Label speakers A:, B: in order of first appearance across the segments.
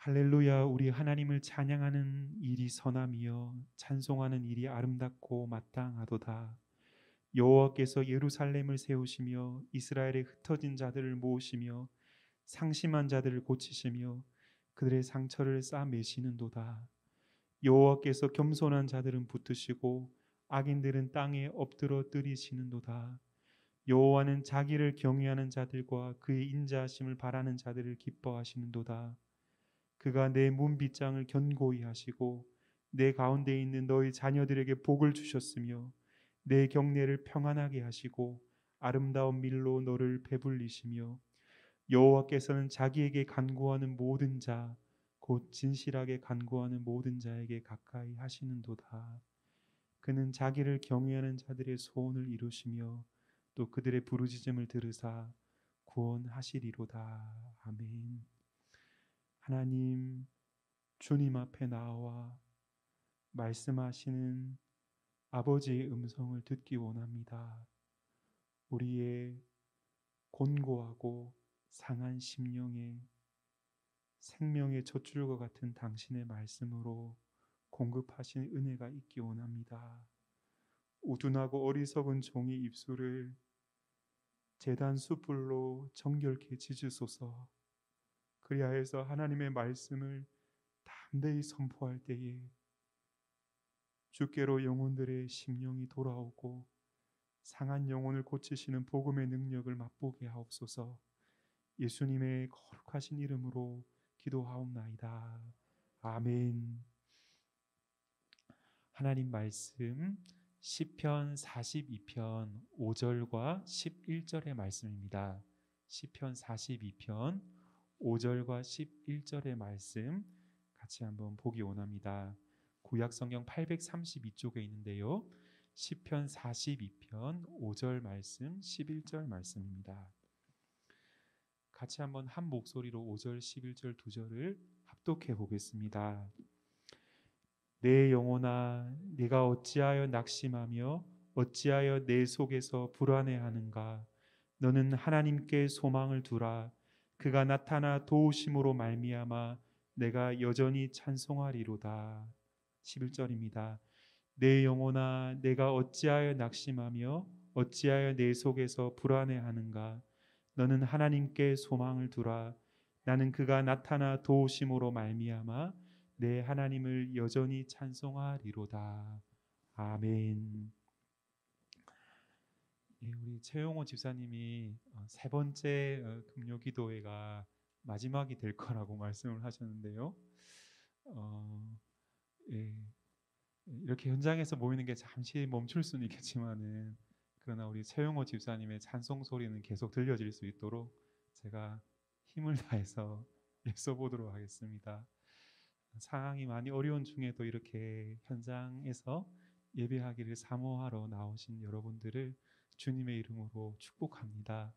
A: 할렐루야. 우리 하나님을 찬양하는 일이 선함이요 찬송하는 일이 아름답고 마땅하도다. 여호와께서 예루살렘을 세우시며 이스라엘의 흩어진 자들을 모으시며 상심한 자들을 고치시며 그들의 상처를 싸매시는도다. 여호와께서 겸손한 자들은 붙드시고 악인들은 땅에 엎드러 뜨리시는도다. 여호와는 자기를 경외하는 자들과 그의 인자하심을 바라는 자들을 기뻐하시는도다. 그가 내 문빗장을 견고히 하시고 내 가운데 있는 너희 자녀들에게 복을 주셨으며 내 경내를 평안하게 하시고 아름다운 밀로 너를 배불리시며 여호와께서는 자기에게 간구하는 모든 자 곧 진실하게 간구하는 모든 자에게 가까이 하시는도다. 그는 자기를 경외하는 자들의 소원을 이루시며 또 그들의 부르짖음을 들으사 구원하시리로다. 아멘. 하나님, 주님 앞에 나와 말씀하시는 아버지의 음성을 듣기 원합니다. 우리의 곤고하고 상한 심령에 생명의 젖줄과 같은 당신의 말씀으로 공급하신 은혜가 있기 원합니다. 우둔하고 어리석은 종의 입술을 제단 숯불로 정결케 지으소서. 그리하여서 하나님의 말씀을 담대히 선포할 때에 주께로 영혼들의 심령이 돌아오고 상한 영혼을 고치시는 복음의 능력을 맛보게 하옵소서. 예수님의 거룩하신 이름으로 기도하옵나이다. 아멘. 하나님 말씀 시편 42편 5절과 11절의 말씀입니다. 시편 42편 5절과 11절의 말씀 같이 한번 보기 원합니다. 구약 성경 832쪽에 있는데요. 시편 42편 5절 말씀 11절 말씀입니다. 같이 한번 한 목소리로 5절 11절 두 절을 합독해 보겠습니다. 내 영혼아 네가 어찌하여 낙심하며 어찌하여 내 속에서 불안해하는가. 너는 하나님께 소망을 두라. 그가 나타나 도우심으로 말미암아 내가 여전히 찬송하리로다. 11절입니다. 내 영혼아 내가 어찌하여 낙심하며 어찌하여 내 속에서 불안해하는가. 너는 하나님께 소망을 두라. 나는 그가 나타나 도우심으로 말미암아 내 하나님을 여전히 찬송하리로다. 아멘. 우리 최용호 집사님이 세 번째 금요기도회가 마지막이 될 거라고 말씀을 하셨는데요. 예, 이렇게 현장에서 모이는 게 잠시 멈출 수는 있겠지만은 그러나 우리 최용호 집사님의 찬송 소리는 계속 들려질 수 있도록 제가 힘을 다해서 애써 보도록 하겠습니다. 상황이 많이 어려운 중에도 이렇게 현장에서 예배하기를 사모하러 나오신 여러분들을 주님의 이름으로 축복합니다.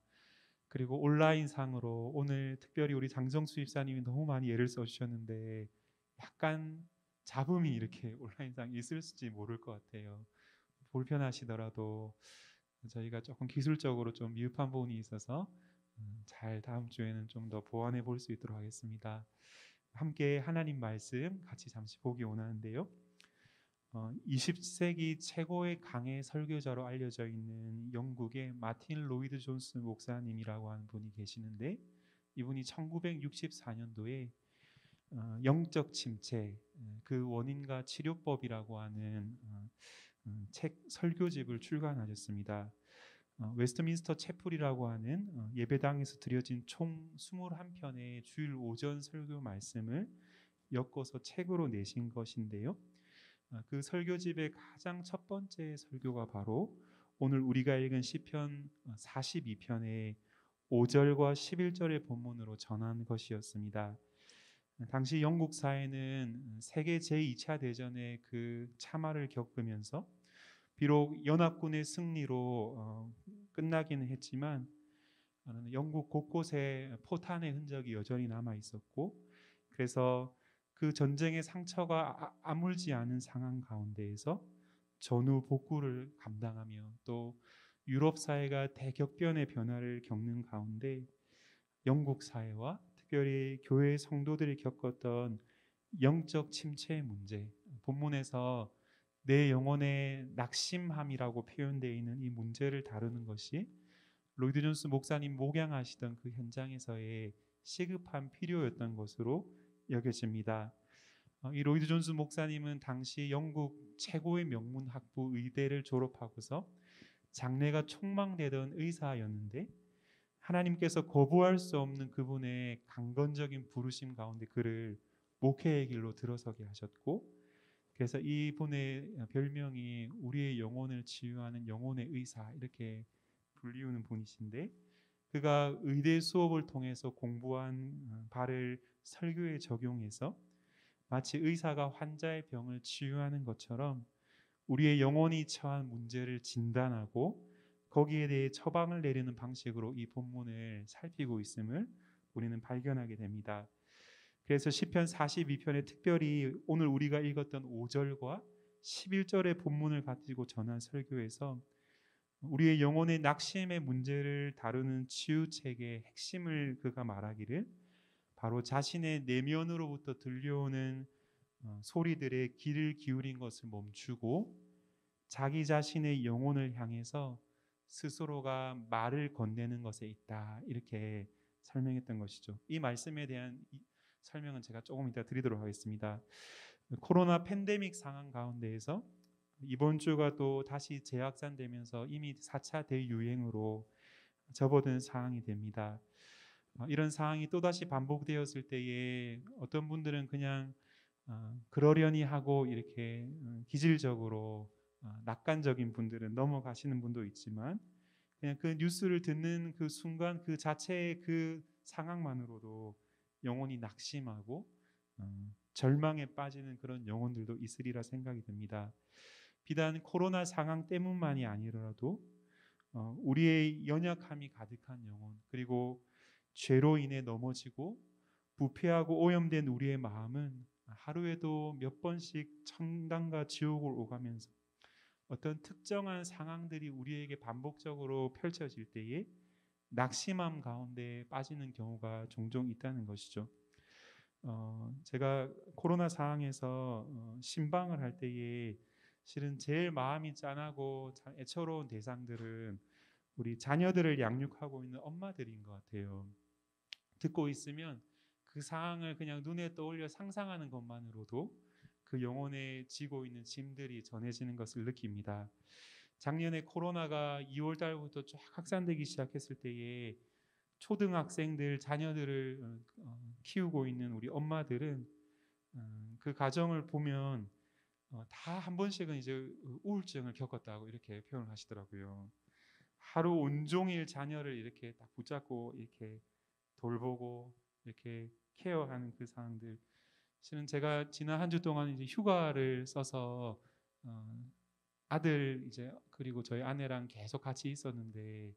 A: 그리고 온라인 상으로 오늘 특별히 우리 장정수 집사님이 너무 많이 애를 써주셨는데 약간 잡음이 이렇게 온라인상 있을지 모를 것 같아요. 불편하시더라도 저희가 조금 기술적으로 좀 미흡한 부분이 있어서 잘 다음 주에는 좀 더 보완해 볼 수 있도록 하겠습니다. 함께 하나님 말씀 같이 잠시 보기 원하는데요. 20세기 최고의 강해 설교자로 알려져 있는 영국의 마틴 로이드 존스 목사님이라고 하는 분이 계시는데 이분이 1964년도에 영적 침체 그 원인과 치료법이라고 하는 책 설교집을 출간하셨습니다. 웨스트민스터 채플이라고 하는 예배당에서 드려진 총 21편의 주일 오전 설교 말씀을 엮어서 책으로 내신 것인데요. 그 설교집의 가장 첫 번째 설교가 바로 오늘 우리가 읽은 시편 42편의 5절과 11절의 본문으로 전한 것이었습니다. 당시 영국 사회는 세계 제2차 대전의 그 참화를 겪으면서 비록 연합군의 승리로 끝나기는 했지만 영국 곳곳에 포탄의 흔적이 여전히 남아 있었고 그래서 그 전쟁의 상처가 아물지 않은 상황 가운데에서 전후 복구를 감당하며 또 유럽 사회가 대격변의 변화를 겪는 가운데 영국 사회와 특별히 교회 성도들이 겪었던 영적 침체의 문제, 본문에서 내 영혼의 낙심함이라고 표현되어 있는 이 문제를 다루는 것이 로이드 존스 목사님 목양하시던 그 현장에서의 시급한 필요였던 것으로 여겨집니다. 이 로이드 존스 목사님은 당시 영국 최고의 명문 학부 의대를 졸업하고서 장래가 촉망되던 의사였는데 하나님께서 거부할 수 없는 그분의 강건적인 부르심 가운데 그를 목회의 길로 들어서게 하셨고, 그래서 이분의 별명이 우리의 영혼을 치유하는 영혼의 의사 이렇게 불리우는 분이신데, 그가 의대 수업을 통해서 공부한 바를 설교에 적용해서 마치 의사가 환자의 병을 치유하는 것처럼 우리의 영혼이 처한 문제를 진단하고 거기에 대해 처방을 내리는 방식으로 이 본문을 살피고 있음을 우리는 발견하게 됩니다. 그래서 시편 42편에 특별히 오늘 우리가 읽었던 5절과 11절의 본문을 가지고 전한 설교에서 우리의 영혼의 낙심의 문제를 다루는 치유책의 핵심을 그가 말하기를 바로 자신의 내면으로부터 들려오는 소리들의 귀를 기울인 것을 멈추고 자기 자신의 영혼을 향해서 스스로가 말을 건네는 것에 있다, 이렇게 설명했던 것이죠. 이 말씀에 대한 설명은 제가 조금 이따 드리도록 하겠습니다. 코로나 팬데믹 상황 가운데에서 이번 주가 또 다시 재확산되면서 이미 4차 대유행으로 접어든 상황이 됩니다. 이런 상황이 또다시 반복되었을 때에 어떤 분들은 그냥 그러려니 하고 이렇게 기질적으로 낙관적인 분들은 넘어가시는 분도 있지만, 그냥 그 뉴스를 듣는 그 순간 그 자체의 그 상황만으로도 영혼이 낙심하고 절망에 빠지는 그런 영혼들도 있으리라 생각이 듭니다. 비단 코로나 상황 때문만이 아니더라도 우리의 연약함이 가득한 영혼, 그리고 죄로 인해 넘어지고 부패하고 오염된 우리의 마음은 하루에도 몇 번씩 천당과 지옥을 오가면서 어떤 특정한 상황들이 우리에게 반복적으로 펼쳐질 때에 낙심함 가운데 빠지는 경우가 종종 있다는 것이죠. 제가 코로나 상황에서 신방을 할 때에 실은 제일 마음이 짠하고 참 애처로운 대상들은 우리 자녀들을 양육하고 있는 엄마들인 것 같아요. 듣고 있으면 그 상황을 그냥 눈에 떠올려 상상하는 것만으로도 그 영혼에 지고 있는 짐들이 전해지는 것을 느낍니다. 작년에 코로나가 2월 달부터 쫙 확산되기 시작했을 때에 초등학생들 자녀들을 키우고 있는 우리 엄마들은 그 가정을 보면 다 한 번씩은 이제 우울증을 겪었다고 이렇게 표현을 하시더라고요. 하루 온종일 자녀를 이렇게 딱 붙잡고 이렇게 돌보고 이렇게 케어하는 그 상황들. 실은 제가 지난 한 주 동안 이제 휴가를 써서 아들 이제 그리고 저희 아내랑 계속 같이 있었는데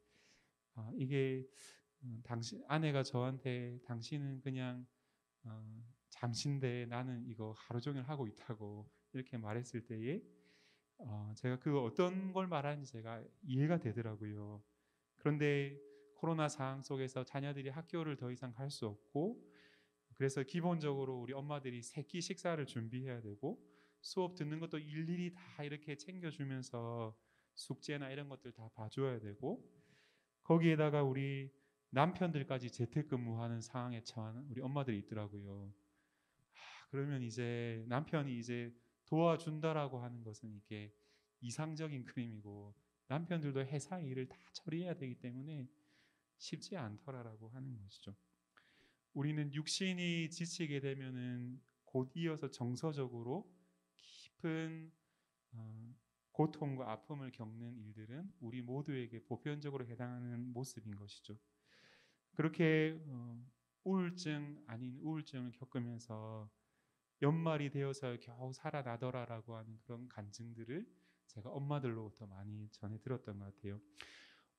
A: 이게 당신 아내가 저한테 당신은 그냥 잠시인데 나는 이거 하루 종일 하고 있다고 이렇게 말했을 때에 제가 그 어떤 걸 말하는지 제가 이해가 되더라고요. 그런데 코로나 상황 속에서 자녀들이 학교를 더 이상 갈 수 없고, 그래서 기본적으로 우리 엄마들이 세끼 식사를 준비해야 되고 수업 듣는 것도 일일이 다 이렇게 챙겨주면서 숙제나 이런 것들 다 봐줘야 되고, 거기에다가 우리 남편들까지 재택근무하는 상황에 처한 우리 엄마들이 있더라고요. 그러면 이제 남편이 이제 도와준다라고 하는 것은 이게 이상적인 그림이고 남편들도 회사 일을 다 처리해야 되기 때문에 쉽지 않더라라고 하는 것이죠. 우리는 육신이 지치게 되면은 곧 이어서 정서적으로 깊은 고통과 아픔을 겪는 일들은 우리 모두에게 보편적으로 해당하는 모습인 것이죠. 그렇게 우울증 아닌 우울증을 겪으면서 연말이 되어서 겨우 살아나더라라고 하는 그런 간증들을 제가 엄마들로부터 많이 전해 들었던 것 같아요.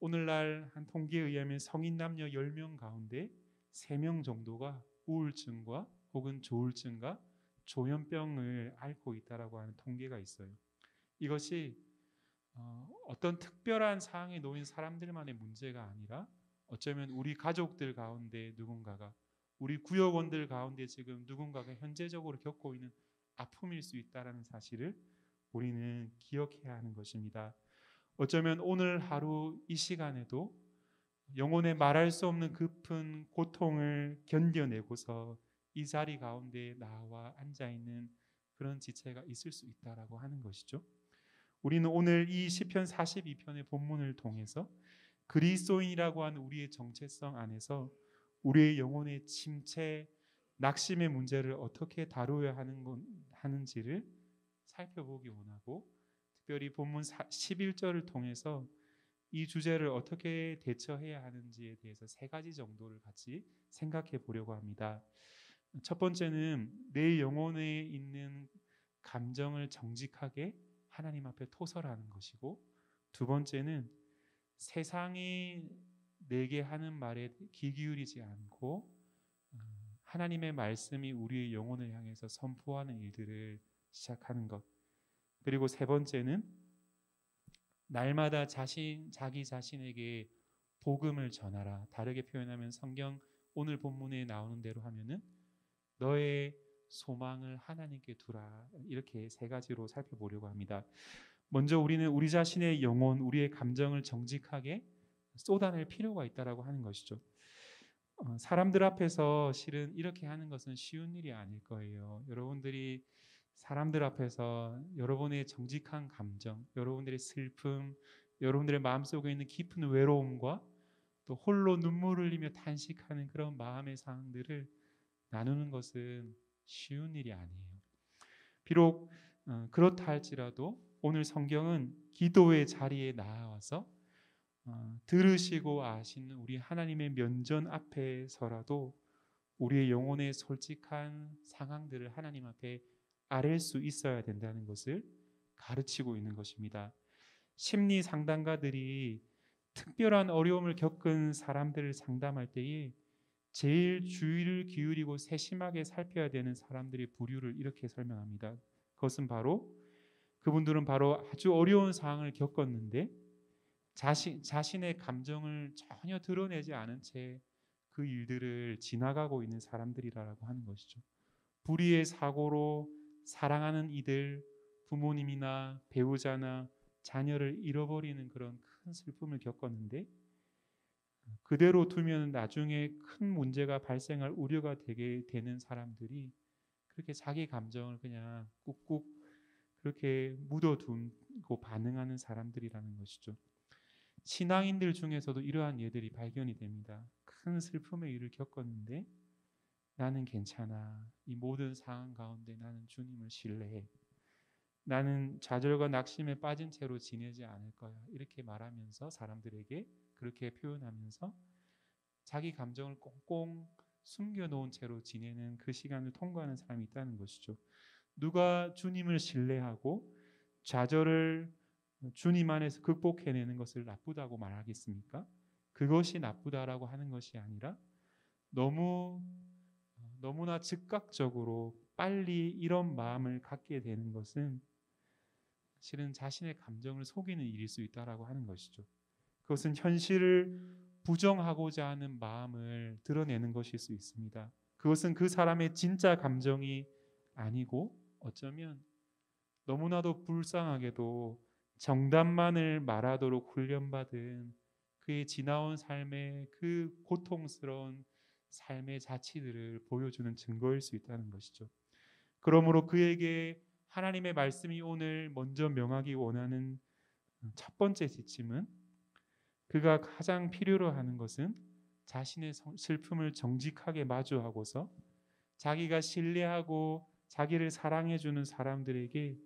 A: 오늘날 한 통계에 의하면 성인 남녀 10명 가운데 3명 정도가 우울증과 혹은 조울증과 조현병을 앓고 있다라고 하는 통계가 있어요. 이것이 어떤 특별한 상황에 놓인 사람들만의 문제가 아니라 어쩌면 우리 가족들 가운데 누군가가 우리 구역원들 가운데 지금 누군가가 현재적으로 겪고 있는 아픔일 수 있다는 사실을 우리는 기억해야 하는 것입니다. 어쩌면 오늘 하루 이 시간에도 영혼의 말할 수 없는 깊은 고통을 견뎌내고서 이 자리 가운데 나와 앉아 있는 그런 지체가 있을 수 있다라고 하는 것이죠. 우리는 오늘 이 시편 42편의 본문을 통해서 그리스도인이라고 하는 우리의 정체성 안에서 우리의 영혼의 침체, 낙심의 문제를 어떻게 다루어야 하는지를 살펴보기 원하고, 특별히 본문 11절을 통해서 이 주제를 어떻게 대처해야 하는지에 대해서 세 가지 정도를 같이 생각해 보려고 합니다. 첫 번째는 내 영혼에 있는 감정을 정직하게 하나님 앞에 토설하는 것이고, 두 번째는 세상이 내게 하는 말에 귀 기울이지 않고 하나님의 말씀이 우리의 영혼을 향해서 선포하는 일들을 시작하는 것. 그리고 세 번째는 날마다 자기 자신에게 복음을 전하라. 다르게 표현하면 성경 오늘 본문에 나오는 대로 하면은 너의 소망을 하나님께 두라. 이렇게 세 가지로 살펴보려고 합니다. 먼저 우리는 우리 자신의 영혼, 우리의 감정을 정직하게 쏟아낼 필요가 있다라고 하는 것이죠. 사람들 앞에서 실은 이렇게 하는 것은 쉬운 일이 아닐 거예요. 여러분들이 사람들 앞에서 여러분의 정직한 감정, 여러분들의 슬픔, 여러분들의 마음속에 있는 깊은 외로움과 또 홀로 눈물을 흘리며 탄식하는 그런 마음의 상황들을 나누는 것은 쉬운 일이 아니에요. 비록 그렇다 할지라도 오늘 성경은 기도의 자리에 나와서 들으시고 아시는 우리 하나님의 면전 앞에서라도 우리의 영혼의 솔직한 상황들을 하나님 앞에 아랠 수 있어야 된다는 것을 가르치고 있는 것입니다. 심리 상담가들이 특별한 어려움을 겪은 사람들을 상담할 때에 제일 주의를 기울이고 세심하게 살펴야 되는 사람들의 부류를 이렇게 설명합니다. 그것은 바로 그분들은 바로 아주 어려운 상황을 겪었는데 자신의 감정을 전혀 드러내지 않은 채 그 일들을 지나가고 있는 사람들이라고 하는 것이죠. 불의의 사고로 사랑하는 이들, 부모님이나 배우자나 자녀를 잃어버리는 그런 큰 슬픔을 겪었는데 그대로 두면 나중에 큰 문제가 발생할 우려가 되게 되는 사람들이 그렇게 자기 감정을 그냥 꾹꾹 그렇게 묻어두고 반응하는 사람들이라는 것이죠. 신앙인들 중에서도 이러한 예들이 발견이 됩니다. 큰 슬픔의 일을 겪었는데 나는 괜찮아. 이 모든 상황 가운데 나는 주님을 신뢰해. 나는 좌절과 낙심에 빠진 채로 지내지 않을 거야. 이렇게 말하면서 사람들에게 그렇게 표현하면서 자기 감정을 꽁꽁 숨겨놓은 채로 지내는 그 시간을 통과하는 사람이 있다는 것이죠. 누가 주님을 신뢰하고 좌절을 주님 안에서 극복해내는 것을 나쁘다고 말하겠습니까? 그것이 나쁘다라고 하는 것이 아니라 너무나 즉각적으로 빨리 이런 마음을 갖게 되는 것은 실은 자신의 감정을 속이는 일일 수 있다라고 하는 것이죠. 그것은 현실을 부정하고자 하는 마음을 드러내는 것일 수 있습니다. 그것은 그 사람의 진짜 감정이 아니고 어쩌면 너무나도 불쌍하게도 정답만을 말하도록 훈련받은 그의 지나온 삶의 그 고통스러운 삶의 자취들을 보여주는 증거일 수 있다는 것이죠. 그러므로 그에게 하나님의 말씀이 오늘 먼저 명하기 원하는 첫 번째 지침은 그가 가장 필요로 하는 것은 자신의 슬픔을 정직하게 마주하고서 자기가 신뢰하고 자기를 사랑해주는 사람들에게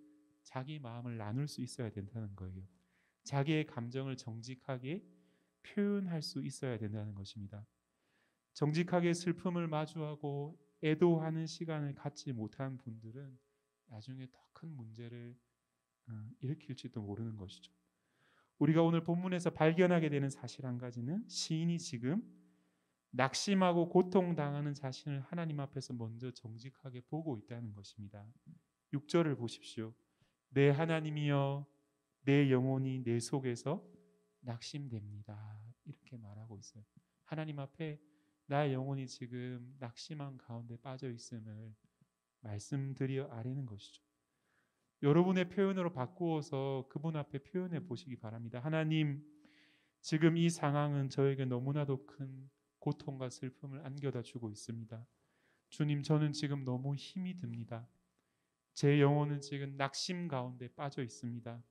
A: 자기 마음을 나눌 수 있어야 된다는 거예요. 자기의 감정을 정직하게 표현할 수 있어야 된다는 것입니다. 정직하게 슬픔을 마주하고 애도하는 시간을 갖지 못한 분들은 나중에 더 큰 문제를 일으킬지도 모르는 것이죠. 우리가 오늘 본문에서 발견하게 되는 사실 한 가지는 시인이 지금 낙심하고 고통당하는 자신을 하나님 앞에서 먼저 정직하게 보고 있다는 것입니다. 6절을 보십시오. 내 하나님이여 내 영혼이 내 속에서 낙심됩니다. 이렇게 말하고 있어요. 하나님 앞에 나의 영혼이 지금 낙심한 가운데 빠져 있음을 말씀드려 아뢰는 것이죠. 여러분의 표현으로 바꾸어서 그분 앞에 표현해 보시기 바랍니다. 하나님, 지금 이 상황은 저에게 너무나도 큰 고통과 슬픔을 안겨다 주고 있습니다. 주님, 저는 지금 너무 힘이 듭니다. 제 영혼은 지금 낙심 가운데 빠져 있습니다.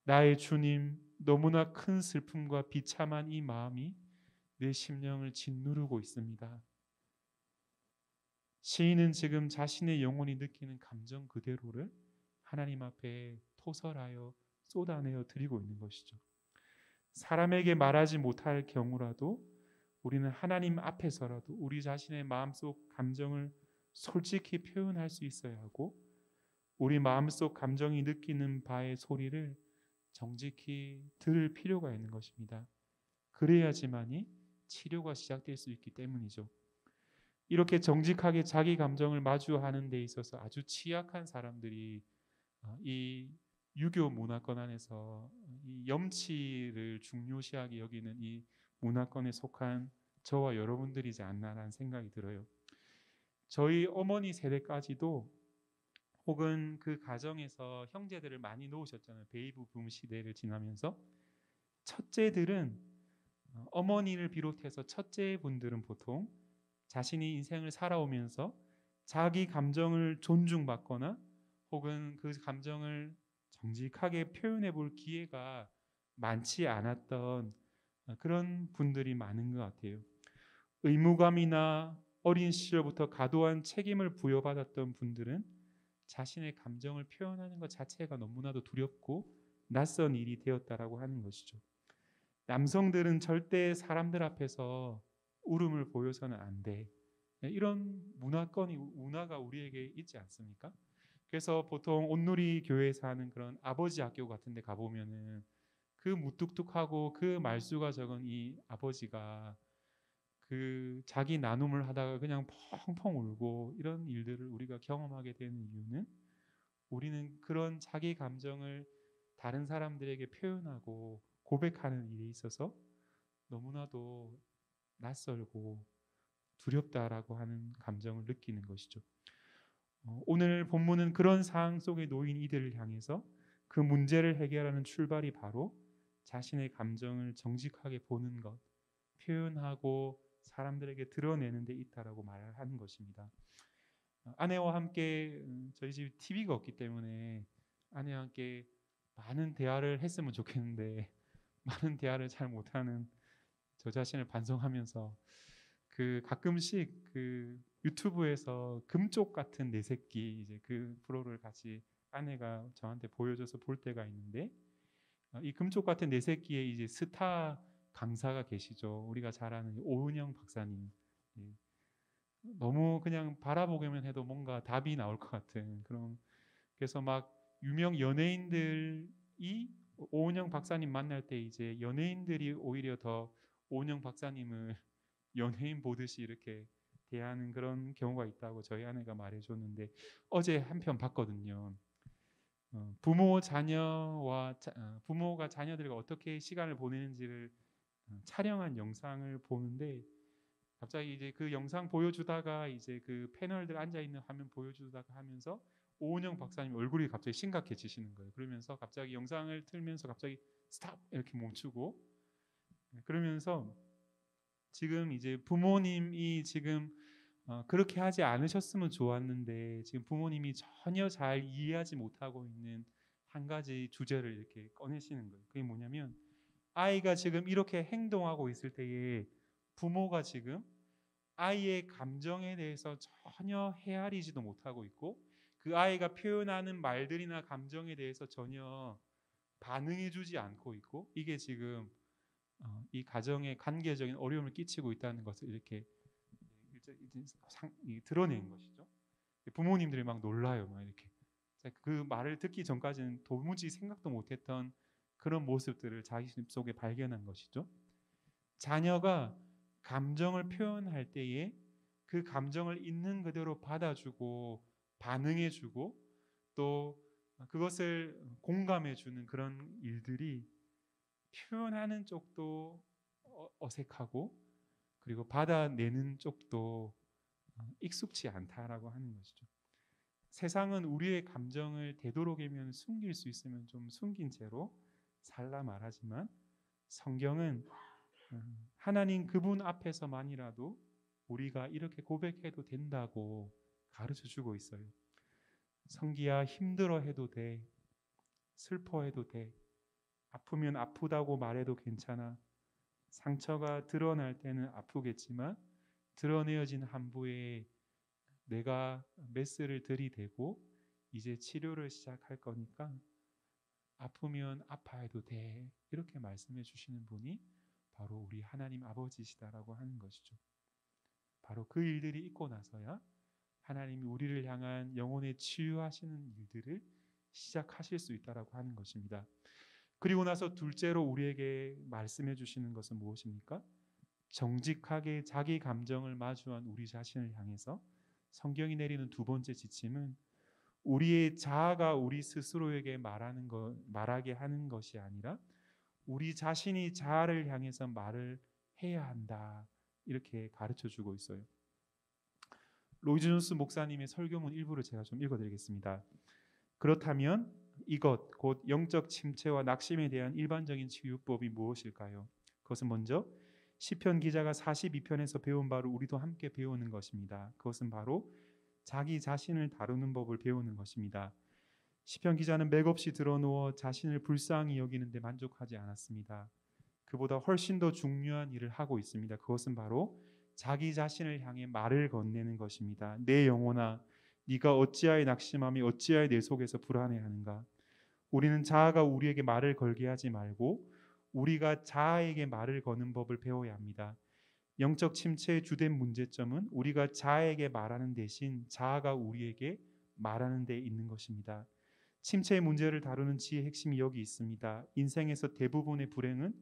A: 나의 주님, 너무나 큰 슬픔과 비참한 이 마음이 내 심령을 짓누르고 있습니다. 시인은 지금 자신의 영혼이 느끼는 감정 그대로를 하나님 앞에 토설하여 쏟아내어 드리고 있는 것이죠. 사람에게 말하지 못할 경우라도 우리는 하나님 앞에서라도 우리 자신의 마음속 감정을 솔직히 표현할 수 있어야 하고, 우리 마음속 감정이 느끼는 바의 소리를 정직히 들을 필요가 있는 것입니다. 그래야지만이 치료가 시작될 수 있기 때문이죠. 이렇게 정직하게 자기 감정을 마주하는 데 있어서 아주 취약한 사람들이 이 유교 문화권 안에서 이 염치를 중요시하게 여기는 이 문화권에 속한 저와 여러분들이지 않나라는 생각이 들어요. 저희 어머니 세대까지도 혹은 그 가정에서 형제들을 많이 놓으셨잖아요. 베이비 붐 시대를 지나면서 첫째들은 어머니를 비롯해서 첫째분들은 보통 자신이 인생을 살아오면서 자기 감정을 존중받거나 혹은 그 감정을 정직하게 표현해 볼 기회가 많지 않았던 그런 분들이 많은 것 같아요. 의무감이나 어린 시절부터 과도한 책임을 부여받았던 분들은 자신의 감정을 표현하는 것 자체가 너무나도 두렵고 낯선 일이 되었다라고 하는 것이죠. 남성들은 절대 사람들 앞에서 울음을 보여서는 안 돼. 이런 문화가 우리에게 있지 않습니까? 그래서 보통 온누리 교회에서 하는 그런 아버지 학교 같은 데 가보면은 그 무뚝뚝하고 그 말수가 적은 이 아버지가 그 자기 나눔을 하다가 그냥 펑펑 울고 이런 일들을 우리가 경험하게 되는 이유는 우리는 그런 자기 감정을 다른 사람들에게 표현하고 고백하는 일에 있어서 너무나도 낯설고 두렵다라고 하는 감정을 느끼는 것이죠. 오늘 본문은 그런 상황 속에 놓인 이들을 향해서 그 문제를 해결하는 출발이 바로 자신의 감정을 정직하게 보는 것, 표현하고 사람들에게 드러내는 데 있다라고 말하는 것입니다. 아내와 함께 저희 집 TV가 없기 때문에 아내와 함께 많은 대화를 했으면 좋겠는데 많은 대화를 잘 못하는 저 자신을 반성하면서 그 가끔씩 그 유튜브에서 금쪽 같은 내 새끼 이제 그 프로를 같이 아내가 저한테 보여줘서 볼 때가 있는데 이 금쪽 같은 내 새끼의 이제 스타 강사가 계시죠. 우리가 잘 아는 오은영 박사님. 예. 너무 그냥 바라보기만 해도 뭔가 답이 나올 것 같은 그런. 그래서 막 유명 연예인들이 오은영 박사님 만날 때 이제 연예인들이 오히려 더 오은영 박사님을 연예인 보듯이 이렇게 대하는 그런 경우가 있다고 저희 아내가 말해줬는데 어제 한 편 봤거든요. 부모가 자녀들과 어떻게 시간을 보내는지를 촬영한 영상을 보는데 갑자기 이제 그 영상 보여주다가 이제 그 패널들 앉아 있는 화면 보여주다가 하면서 오은영 박사님 얼굴이 갑자기 심각해지시는 거예요. 그러면서 갑자기 영상을 틀면서 갑자기 스탑 이렇게 멈추고 그러면서 지금 이제 부모님이 지금 그렇게 하지 않으셨으면 좋았는데 지금 부모님이 전혀 잘 이해하지 못하고 있는 한 가지 주제를 이렇게 꺼내시는 거예요. 그게 뭐냐면 아이가 지금 이렇게 행동하고 있을 때에 부모가 지금 아이의 감정에 대해서 전혀 헤아리지도 못하고 있고 그 아이가 표현하는 말들이나 감정에 대해서 전혀 반응해주지 않고 있고 이게 지금 이 가정에 관계적인 어려움을 끼치고 있다는 것을 이렇게 드러낸 것이죠. 부모님들이 막 놀라요. 막 이렇게 그 말을 듣기 전까지는 도무지 생각도 못했던 그런 모습들을 자기 속에 발견한 것이죠. 자녀가 감정을 표현할 때에 그 감정을 있는 그대로 받아주고 반응해주고 또 그것을 공감해주는 그런 일들이 표현하는 쪽도 어색하고 그리고 받아내는 쪽도 익숙치 않다라고 하는 것이죠. 세상은 우리의 감정을 되도록이면 숨길 수 있으면 좀 숨긴 채로 살라 말하지만, 성경은 하나님 그분 앞에서만이라도 우리가 이렇게 고백해도 된다고 가르쳐 주고 있어요. 성기야, 힘들어해도 돼, 슬퍼해도 돼, 아프면 아프다고 말해도 괜찮아. 상처가 드러날 때는 아프겠지만 드러내어진 한부에 내가 메스를 들이대고 이제 치료를 시작할 거니까 아프면 아파해도 돼, 이렇게 말씀해 주시는 분이 바로 우리 하나님 아버지시다라고 하는 것이죠. 바로 그 일들이 있고 나서야 하나님이 우리를 향한 영혼의 치유하시는 일들을 시작하실 수 있다라고 하는 것입니다. 그리고 나서 둘째로 우리에게 말씀해 주시는 것은 무엇입니까? 정직하게 자기 감정을 마주한 우리 자신을 향해서 성경이 내리는 두 번째 지침은, 우리의 자아가 우리 스스로에게 말하게 하는 것이 아니라 우리 자신이 자아를 향해서 말을 해야 한다, 이렇게 가르쳐 주고 있어요. 로이드 존스 목사님의 설교문 일부를 제가 좀 읽어드리겠습니다. 그렇다면 이것 곧 영적 침체와 낙심에 대한 일반적인 치유법이 무엇일까요? 그것은 먼저 시편 기자가 42편에서 배운 바를 우리도 함께 배우는 것입니다. 그것은 바로 자기 자신을 다루는 법을 배우는 것입니다. 시편 기자는 맥없이 드러누워 자신을 불쌍히 여기는데 만족하지 않았습니다. 그보다 훨씬 더 중요한 일을 하고 있습니다. 그것은 바로 자기 자신을 향해 말을 건네는 것입니다. 내 영혼아, 네가 어찌하여 낙심하며 어찌하여 내 속에서 불안해하는가? 우리는 자아가 우리에게 말을 걸게 하지 말고 우리가 자아에게 말을 거는 법을 배워야 합니다. 영적 침체의 주된 문제점은 우리가 자아에게 말하는 대신 자아가 우리에게 말하는 데 있는 것입니다. 침체의 문제를 다루는 지혜의 핵심이 여기 있습니다. 인생에서 대부분의 불행은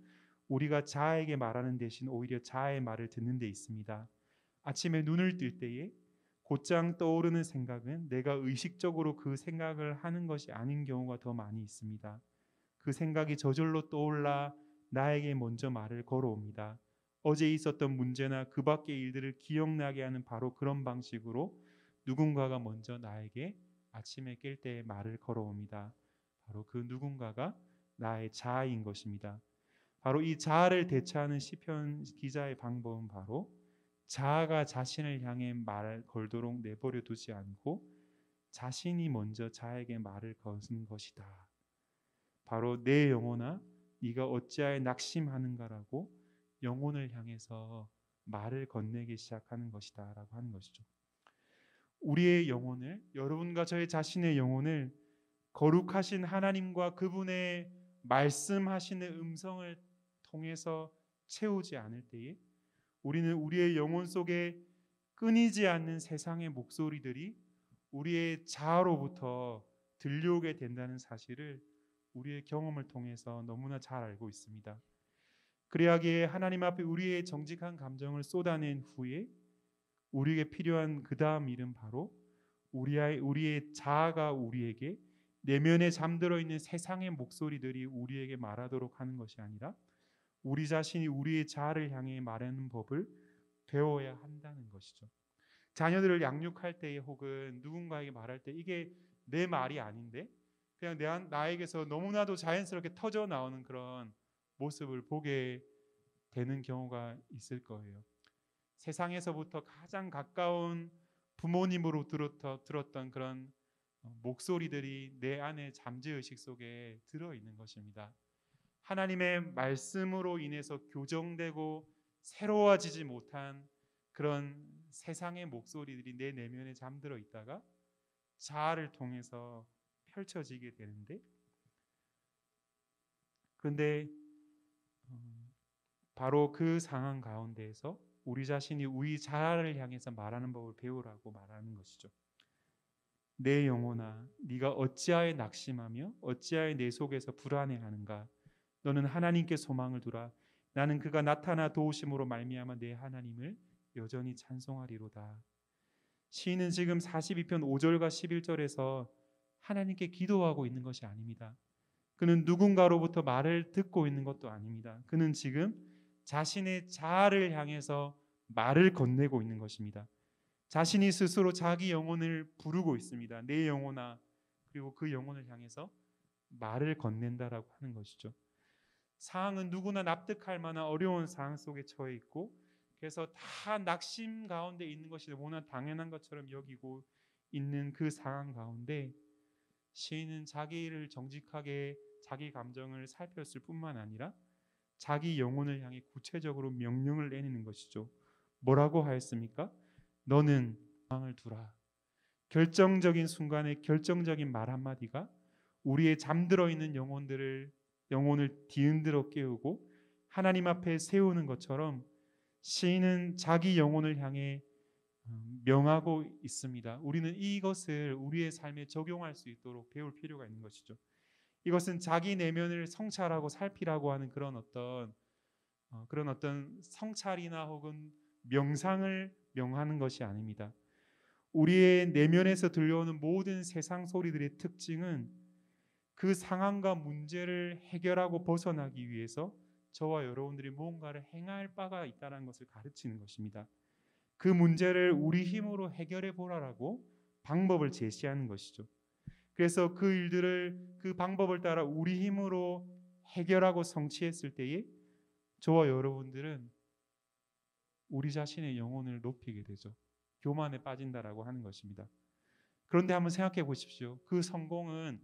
A: 우리가 자아에게 말하는 대신 오히려 자아의 말을 듣는 데 있습니다. 아침에 눈을 뜰 때에 곧장 떠오르는 생각은 내가 의식적으로 그 생각을 하는 것이 아닌 경우가 더 많이 있습니다. 그 생각이 저절로 떠올라 나에게 먼저 말을 걸어옵니다. 어제 있었던 문제나 그 밖의 일들을 기억나게 하는 바로 그런 방식으로 누군가가 먼저 나에게 아침에 깰 때 말을 걸어옵니다. 바로 그 누군가가 나의 자아인 것입니다. 바로 이 자아를 대처하는 시편 기자의 방법은 바로 자아가 자신을 향해 말을 걸도록 내버려 두지 않고 자신이 먼저 자아에게 말을 거는 것이다. 바로 내 영혼아, 네가 어찌하여 낙심하는가라고 영혼을 향해서 말을 건네기 시작하는 것이다 라고 하는 것이죠. 우리의 영혼을, 여러분과 저의 자신의 영혼을 거룩하신 하나님과 그분의 말씀하시는 음성을 통해서 채우지 않을 때에 우리는 우리의 영혼 속에 끊이지 않는 세상의 목소리들이 우리의 자아로부터 들려오게 된다는 사실을 우리의 경험을 통해서 너무나 잘 알고 있습니다. 그래야기에 하나님 앞에 우리의 정직한 감정을 쏟아낸 후에 우리에게 필요한 그 다음 일은 바로 우리의 자아가 우리에게 내면에 잠들어 있는 세상의 목소리들이 우리에게 말하도록 하는 것이 아니라 우리 자신이 우리의 자아를 향해 말하는 법을 배워야 한다는 것이죠. 자녀들을 양육할 때에 혹은 누군가에게 말할 때 이게 내 말이 아닌데 그냥 나에게서 너무나도 자연스럽게 터져 나오는 그런 모습을 보게 되는 경우가 있을 거예요. 세상에서부터 가장 가까운 부모님으로 들었던 그런 목소리들이 내 안에 잠재의식 속에 들어있는 것입니다. 하나님의 말씀으로 인해서 교정되고 새로워지지 못한 그런 세상의 목소리들이 내 내면에 잠들어 있다가 자아를 통해서 펼쳐지게 되는데, 그런데 바로 그 상황 가운데에서 우리 자신이 우리 자아를 향해서 말하는 법을 배우라고 말하는 것이죠. 내 영혼아, 네가 어찌하여 낙심하며 어찌하여 내 속에서 불안해하는가? 너는 하나님께 소망을 두라. 나는 그가 나타나 도우심으로 말미암아 내 하나님을 여전히 찬송하리로다. 시인은 지금 42편 5절과 11절에서 하나님께 기도하고 있는 것이 아닙니다. 그는 누군가로부터 말을 듣고 있는 것도 아닙니다. 그는 지금 자신의 자아를 향해서 말을 건네고 있는 것입니다. 자신이 스스로 자기 영혼을 부르고 있습니다. 내 영혼아, 그리고 그 영혼을 향해서 말을 건넨다라고 하는 것이죠. 상황은 누구나 납득할 만한 어려운 상황 속에 처해 있고, 그래서 다 낙심 가운데 있는 것이 너무나 당연한 것처럼 여기고 있는 그 상황 가운데 시인은 자기를 정직하게 자기 감정을 살폈을 뿐만 아니라 자기 영혼을 향해 구체적으로 명령을 내리는 것이죠. 뭐라고 하였습니까? 너는 소망을 두라. 결정적인 순간에 결정적인 말 한마디가 우리의 잠들어 있는 영혼을 뒤흔들어 깨우고 하나님 앞에 세우는 것처럼 시인은 자기 영혼을 향해 명하고 있습니다. 우리는 이것을 우리의 삶에 적용할 수 있도록 배울 필요가 있는 것이죠. 이것은 자기 내면을 성찰하고 살피라고 하는 그런 어떤 성찰이나 혹은 명상을 명하는 것이 아닙니다. 우리의 내면에서 들려오는 모든 세상 소리들의 특징은 그 상황과 문제를 해결하고 벗어나기 위해서 저와 여러분들이 무언가를 행할 바가 있다는 것을 가르치는 것입니다. 그 문제를 우리 힘으로 해결해 보라라고 방법을 제시하는 것이죠. 그래서 그 일들을 그 방법을 따라 우리 힘으로 해결하고 성취했을 때에 저와 여러분들은 우리 자신의 영혼을 높이게 되죠. 교만에 빠진다라고 하는 것입니다. 그런데 한번 생각해 보십시오. 그 성공은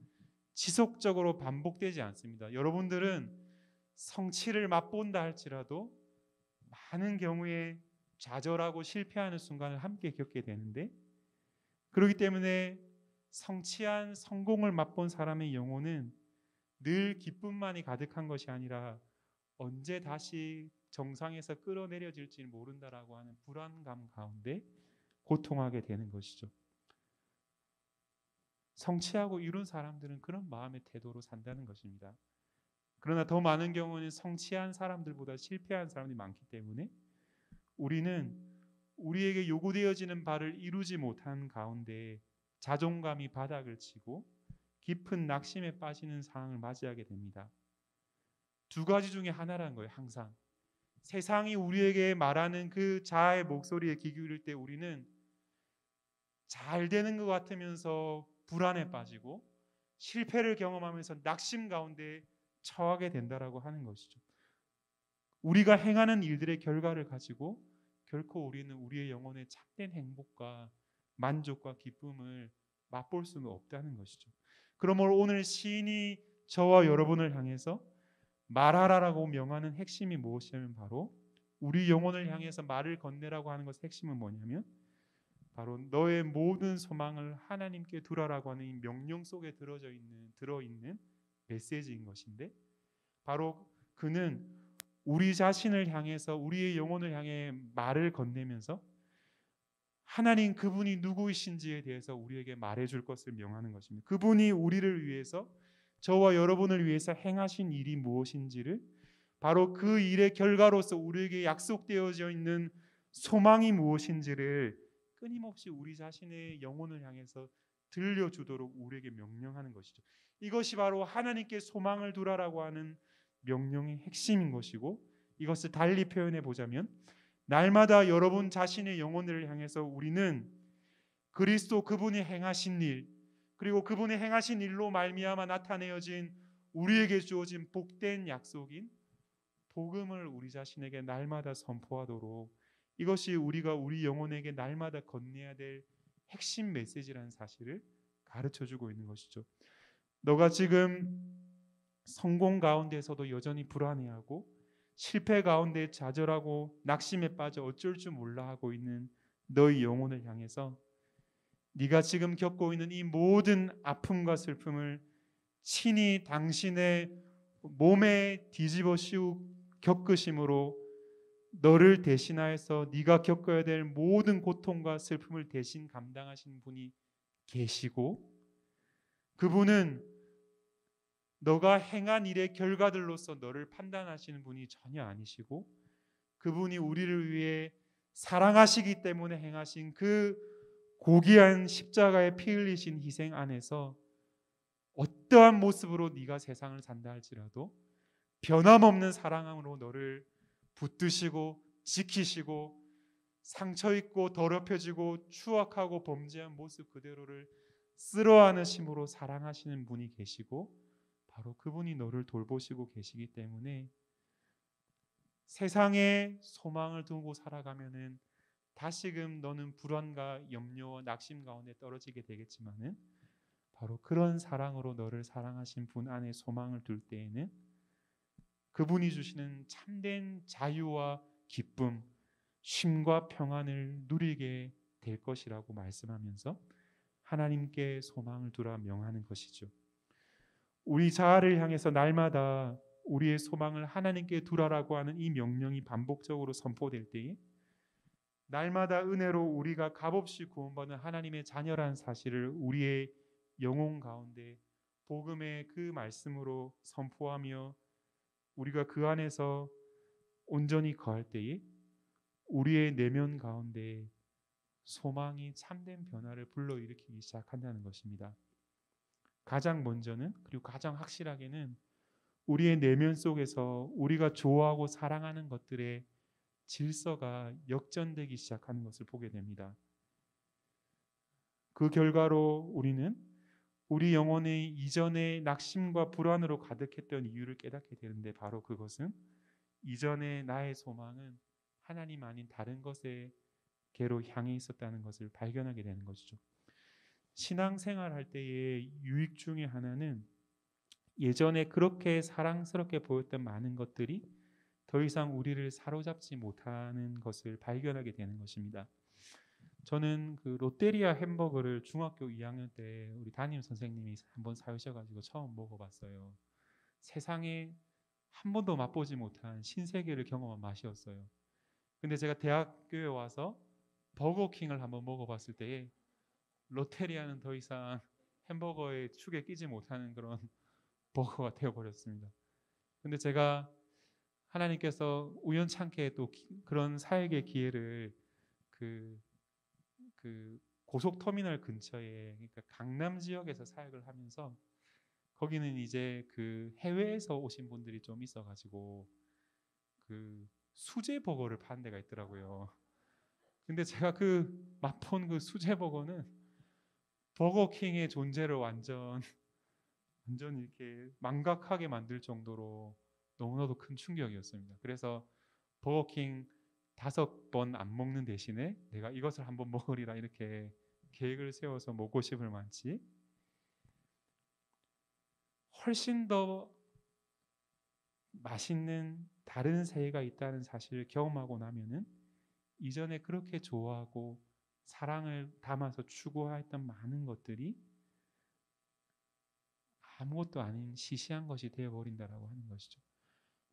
A: 지속적으로 반복되지 않습니다. 여러분들은 성취를 맛본다 할지라도 많은 경우에 좌절하고 실패하는 순간을 함께 겪게 되는데, 그렇기 때문에 성취한 성공을 맛본 사람의 영혼은 늘 기쁨만이 가득한 것이 아니라 언제 다시 정상에서 끌어내려질지 모른다라고 하는 불안감 가운데 고통하게 되는 것이죠. 성취하고 이룬 사람들은 그런 마음의 태도로 산다는 것입니다. 그러나 더 많은 경우는 성취한 사람들보다 실패한 사람이 많기 때문에 우리는 우리에게 요구되어지는 바를 이루지 못한 가운데 자존감이 바닥을 치고 깊은 낙심에 빠지는 상황을 맞이하게 됩니다. 두 가지 중에 하나라는 거예요. 항상 세상이 우리에게 말하는 그 자아의 목소리에 귀 기울일 때 우리는 잘 되는 것 같으면서 불안에 빠지고 실패를 경험하면서 낙심 가운데 처하게 된다라고 하는 것이죠. 우리가 행하는 일들의 결과를 가지고 결코 우리는 우리의 영혼의 참된 행복과 만족과 기쁨을 맛볼 수는 없다는 것이죠. 그러므로 오늘 시인이 저와 여러분을 향해서 말하라라고 명하는 핵심이 무엇이냐면 바로 우리 영혼을 향해서 말을 건네라고 하는 것의 핵심은 뭐냐면 바로 너의 모든 소망을 하나님께 두라라고 하는 이 명령 속에 들어있는 메시지인 것인데, 바로 그는 우리 자신을 향해서 우리의 영혼을 향해 말을 건네면서 하나님 그분이 누구이신지에 대해서 우리에게 말해줄 것을 명하는 것입니다. 그분이 우리를 위해서, 저와 여러분을 위해서 행하신 일이 무엇인지를, 바로 그 일의 결과로서 우리에게 약속되어져 있는 소망이 무엇인지를 끊임없이 우리 자신의 영혼을 향해서 들려주도록 우리에게 명령하는 것이죠. 이것이 바로 하나님께 소망을 두라라고 하는 명령의 핵심인 것이고, 이것을 달리 표현해 보자면 날마다 여러분 자신의 영혼을 향해서 우리는 그리스도 그분이 행하신 일, 그리고 그분이 행하신 일로 말미암아 나타내어진 우리에게 주어진 복된 약속인 복음을 우리 자신에게 날마다 선포하도록, 이것이 우리가 우리 영혼에게 날마다 건네야 될 핵심 메시지라는 사실을 가르쳐주고 있는 것이죠. 너가 지금 성공 가운데서도 여전히 불안해하고 실패 가운데 좌절하고 낙심에 빠져 어쩔 줄 몰라 하고 있는 너의 영혼을 향해서 네가 지금 겪고 있는 이 모든 아픔과 슬픔을 친히 당신의 몸에 뒤집어 씌우 겪으심으로 너를 대신하여서 네가 겪어야 될 모든 고통과 슬픔을 대신 감당하신 분이 계시고, 그분은 너가 행한 일의 결과들로서 너를 판단하시는 분이 전혀 아니시고, 그분이 우리를 위해 사랑하시기 때문에 행하신 그 고귀한 십자가의 피 흘리신 희생 안에서 어떠한 모습으로 네가 세상을 산다 할지라도 변함없는 사랑함으로 너를 붙드시고 지키시고 상처 있고 더럽혀지고 추악하고 범죄한 모습 그대로를 쓸어안으심으로 사랑하시는 분이 계시고 바로 그분이 너를 돌보시고 계시기 때문에 세상에 소망을 두고 살아가면은 다시금 너는 불안과 염려와 낙심 가운데 떨어지게 되겠지만은 바로 그런 사랑으로 너를 사랑하신 분 안에 소망을 둘 때에는 그분이 주시는 참된 자유와 기쁨, 쉼과 평안을 누리게 될 것이라고 말씀하면서 하나님께 소망을 두라 명하는 것이죠. 우리 자아를 향해서 날마다 우리의 소망을 하나님께 두라라고 하는 이 명령이 반복적으로 선포될 때에 날마다 은혜로 우리가 값없이 구원받은 하나님의 자녀란 사실을 우리의 영혼 가운데 복음의 그 말씀으로 선포하며 우리가 그 안에서 온전히 거할 때에 우리의 내면 가운데 소망이 참된 변화를 불러일으키기 시작한다는 것입니다. 가장 먼저는 그리고 가장 확실하게는 우리의 내면 속에서 우리가 좋아하고 사랑하는 것들의 질서가 역전되기 시작하는 것을 보게 됩니다. 그 결과로 우리는 우리 영혼의 이전의 낙심과 불안으로 가득했던 이유를 깨닫게 되는데 바로 그것은 이전의 나의 소망은 하나님 아닌 다른 것에게로 향해 있었다는 것을 발견하게 되는 것이죠. 신앙생활 할 때의 유익 중에 하나는 예전에 그렇게 사랑스럽게 보였던 많은 것들이 더 이상 우리를 사로잡지 못하는 것을 발견하게 되는 것입니다. 저는 그 롯데리아 햄버거를 중학교 2학년 때 우리 담임 선생님이 한번 사주셔가지고 처음 먹어봤어요. 세상에 한 번도 맛보지 못한 신세계를 경험한 맛이었어요. 근데 제가 대학교에 와서 버거킹을 한번 먹어봤을 때에 롯데리아는 더 이상 햄버거의 축에 끼지 못하는 그런 버거가 되어버렸습니다. 근데 제가 하나님께서 우연찮게 또 그런 사역의 기회를 그 고속터미널 근처에 그러니까 강남 지역에서 사역을 하면서 거기는 이제 그 해외에서 오신 분들이 좀 있어가지고 그 수제 버거를 파는 데가 있더라고요. 근데 제가 그 맛본 그 수제 버거는 버거킹의 존재를 완전 이렇게 망각하게 만들 정도로 너무나도 큰 충격이었습니다. 그래서 버거킹 5번 안 먹는 대신에 내가 이것을 한번 먹으리라 이렇게 계획을 세워서 먹고 싶을 만치 훨씬 더 맛있는 다른 새해가 있다는 사실을 경험하고 나면은 이전에 그렇게 좋아하고 사랑을 담아서 추구했던 많은 것들이 아무것도 아닌 시시한 것이 되어버린다라고 하는 것이죠.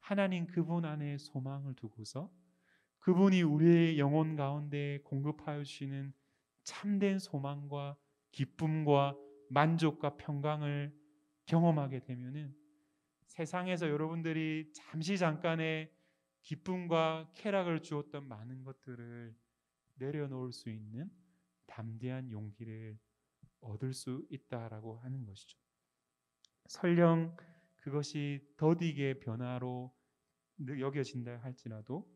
A: 하나님 그분 안에 소망을 두고서 그분이 우리의 영혼 가운데 공급하여 주시는 참된 소망과 기쁨과 만족과 평강을 경험하게 되면은 세상에서 여러분들이 잠시 잠깐의 기쁨과 쾌락을 주었던 많은 것들을 내려놓을 수 있는 담대한 용기를 얻을 수 있다라고 하는 것이죠. 설령 그것이 더디게 변화로 여겨진다 할지라도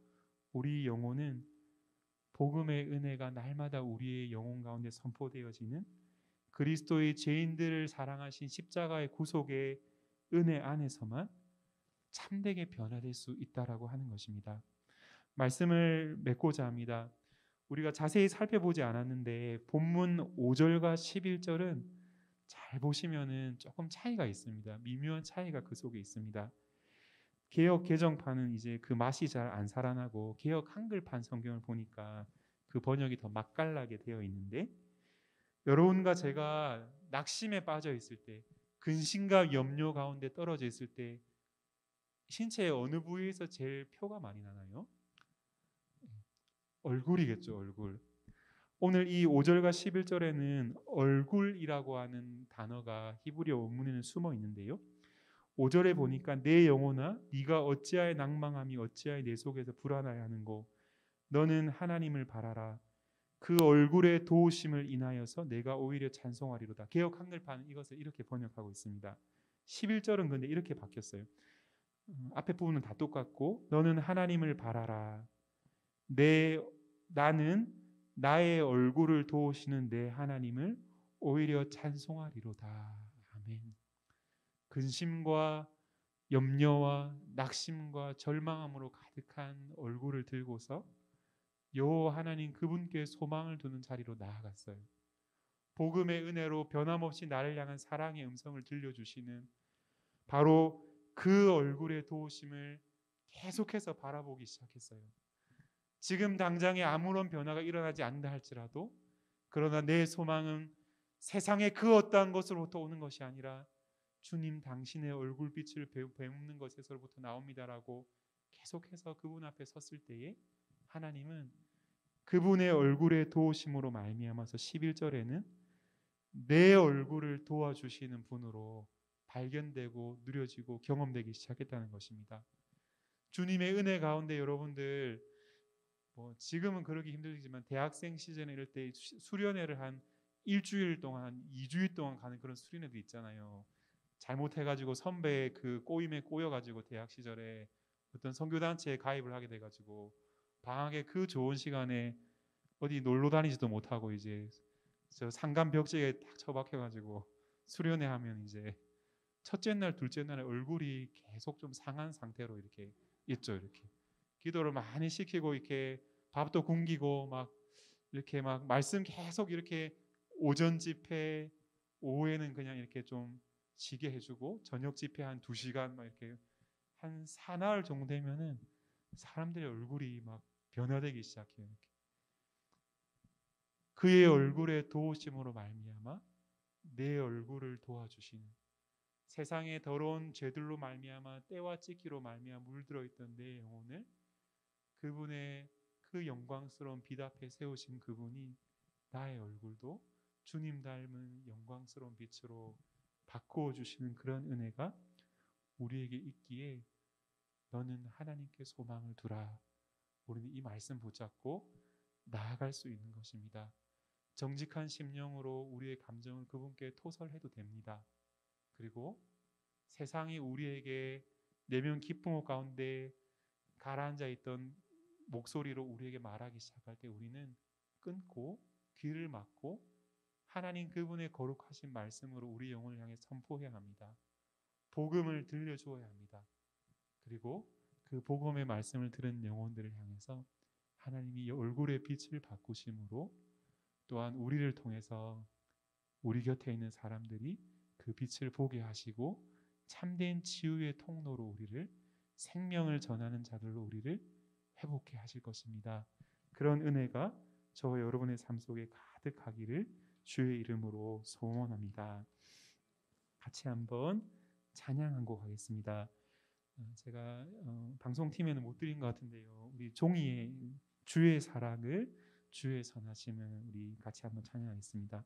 A: 우리 영혼은 복음의 은혜가 날마다 우리의 영혼 가운데 선포되어지는 그리스도의 죄인들을 사랑하신 십자가의 구속의 은혜 안에서만 참되게 변화될 수 있다라고 하는 것입니다. 말씀을 맺고자 합니다. 우리가 자세히 살펴보지 않았는데 본문 5절과 11절은 잘 보시면은 조금 차이가 있습니다. 미묘한 차이가 그 속에 있습니다. 개역 개정판은 이제 그 맛이 잘 안 살아나고 개역 한글판 성경을 보니까 그 번역이 더 맛깔나게 되어 있는데 여러분과 제가 낙심에 빠져 있을 때 근심과 염려 가운데 떨어져 있을 때 신체의 어느 부위에서 제일 표가 많이 나나요? 얼굴이겠죠, 얼굴. 오늘 이 5절과 11절에는 얼굴이라고 하는 단어가 히브리어 원문에는 숨어 있는데요. 5절에 보니까 내 영혼아 네가 어찌하여 낭망함이 어찌하여 내 속에서 불안하여 하는고 너는 하나님을 바라라 그 얼굴의 도우심을 인하여서 내가 오히려 찬송하리로다. 개역 한글판은 이것을 이렇게 번역하고 있습니다. 11절은 근데 이렇게 바뀌었어요. 앞에 부분은 다 똑같고 너는 하나님을 바라라 내 나는 나의 얼굴을 도우시는 내 하나님을 오히려 찬송하리로다. 아멘. 근심과 염려와 낙심과 절망함으로 가득한 얼굴을 들고서 여호와 하나님 그분께 소망을 두는 자리로 나아갔어요. 복음의 은혜로 변함없이 나를 향한 사랑의 음성을 들려주시는 바로 그 얼굴의 도우심을 계속해서 바라보기 시작했어요. 지금 당장에 아무런 변화가 일어나지 않는다 할지라도, 그러나 내 소망은 세상의 그 어떠한 것으로부터 오는 것이 아니라 주님 당신의 얼굴빛을 배우는 것에서부터 나옵니다라고 계속해서 그분 앞에 섰을 때에 하나님은 그분의 얼굴의 도우심으로 말미암아서 11절에는 내 얼굴을 도와주시는 분으로 발견되고 누려지고 경험되기 시작했다는 것입니다. 주님의 은혜 가운데 여러분들 지금은 그러기 힘들지만 대학생 시절에 이럴 때 수련회를 한 일주일 동안 2주일 동안 가는 그런 수련회도 있잖아요. 잘못해가지고 선배의 그 꼬임에 꼬여가지고 대학 시절에 어떤 선교단체에 가입을 하게 돼가지고 방학에 그 좋은 시간에 어디 놀러 다니지도 못하고 이제 저 상간 벽지에 딱 처박혀가지고 수련회 하면 이제 첫째 날 둘째 날에 얼굴이 계속 좀 상한 상태로 이렇게 있죠. 이렇게 기도를 많이 시키고 이렇게 밥도 굶기고 막 이렇게 막 말씀 계속 이렇게 오전 집회 오후에는 그냥 이렇게 좀 쉬게 해주고 저녁 집회 한 2시간 막 이렇게 한 사나흘 정도 되면은 사람들의 얼굴이 막 변화되기 시작해요. 이렇게. 그의 얼굴의 도우심으로 말미암아 내 얼굴을 도와주시는, 세상의 더러운 죄들로 말미암아 때와 찢기로 말미암아 물들어 있던 내 영혼을 그분의 그 영광스러운 빛 앞에 세우신 그분이 나의 얼굴도 주님 닮은 영광스러운 빛으로 바꾸어 주시는 그런 은혜가 우리에게 있기에 너는 하나님께 소망을 두라. 우리는 이 말씀 붙잡고 나아갈 수 있는 것입니다. 정직한 심령으로 우리의 감정을 그분께 토설해도 됩니다. 그리고 세상이 우리에게 내면 깊은 곳 가운데 가라앉아 있던 목소리로 우리에게 말하기 시작할 때 우리는 끊고 귀를 막고 하나님 그분의 거룩하신 말씀으로 우리 영혼을 향해 선포해야 합니다. 복음을 들려주어야 합니다. 그리고 그 복음의 말씀을 들은 영혼들을 향해서 하나님이 얼굴의 빛을 바꾸심으로 또한 우리를 통해서 우리 곁에 있는 사람들이 그 빛을 보게 하시고 참된 치유의 통로로 우리를, 생명을 전하는 자들로 우리를 회복해 하실 것입니다. 그런 은혜가 저와 여러분의 삶 속에 가득하기를 주의 이름으로 소원합니다. 같이 한번 찬양 한 곡 하겠습니다. 제가 방송팀에는 못 드린 것 같은데요. 우리 종이에 주의 사랑을, 주의 선하심을 우리 같이 한번 찬양하겠습니다.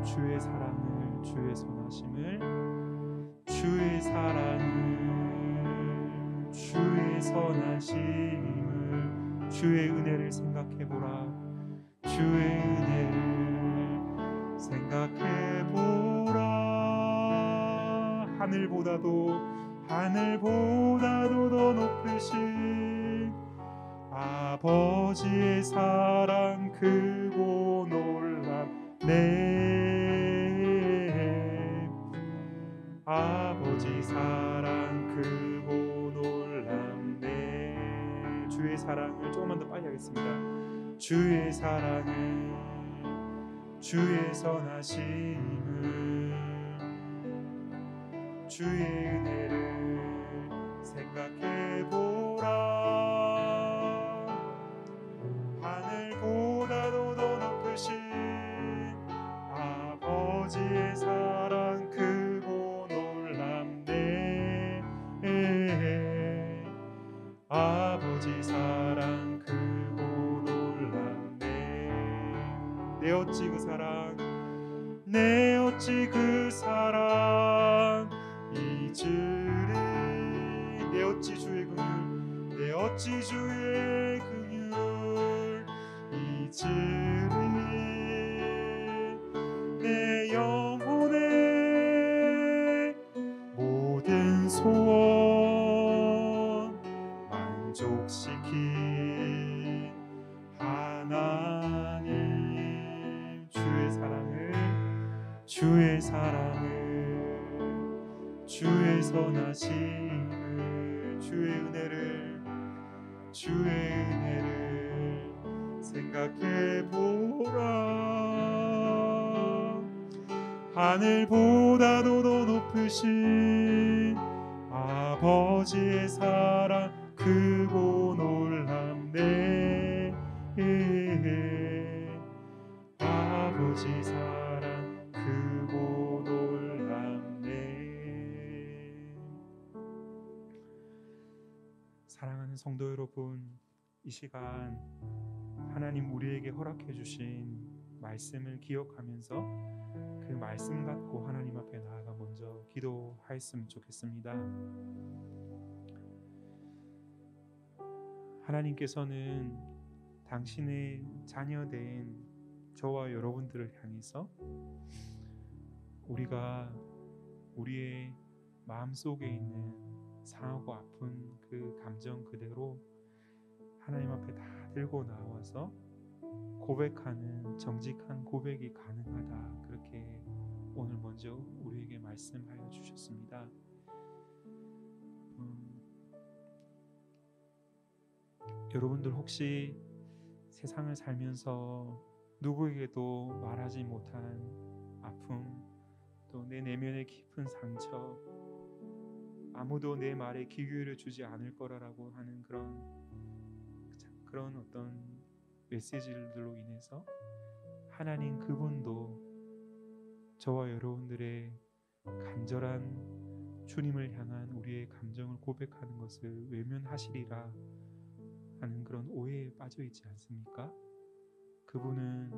A: 주의 사랑을, 주의 선하심을, 주의 사랑을, 주의 선하심을, 주의 은혜를 생각해보라. 주의 은혜를 생각해보라. 하늘보다도 더 높으신 아버지의 사랑 크고 놀랍네. 아버지 사랑 크고 놀랍네. 주의 사랑을 조금만 더 빨리 하겠습니다. 주의 사랑을, 주의 선하심을, 주의 은혜를 생각해보라. 하늘보다도 더 높으신 아버지의 사랑 크고 놀랍네. 아버지 사랑 크고 놀랍네. 내 어찌 그 사랑, 내 어찌 그 사랑 잊으리. 내 어찌 주의 긍휼, 내 어찌 주의 긍휼 잊으리. 내 영혼의 모든 소원 주의 사랑을, 주의 선하심을, 주의 은혜를 생각해 보라. 하늘보다도 더 높으신 아버지의 사랑 크고 놀랍네. 아버지 사랑 크고 놀랍네. 사랑하는 성도 여러분, 이 시간 하나님 우리에게 허락해 주신 말씀을 기억하면서 그 말씀 갖고 하나님 앞에 나아가 먼저 기도하였으면 좋겠습니다. 하나님께서는 당신의 자녀된 저와 여러분들을 향해서 우리가 우리의 마음속에 있는 상하고 아픈 그 감정 그대로 하나님 앞에 다 들고 나와서 고백하는 정직한 고백이 가능하다, 그렇게 오늘 먼저 우리에게 말씀하여 주셨습니다. 여러분들 혹시 세상을 살면서 누구에게도 말하지 못한 아픔, 또 내 내면의 깊은 상처, 아무도 내 말에 귀 기울여 주지 않을 거라고 하는 그런 어떤 메시지들로 인해서 하나님 그분도 저와 여러분들의 간절한 주님을 향한 우리의 감정을 고백하는 것을 외면하시리라 하는 그런 오해에 빠져 있지 않습니까? 그분은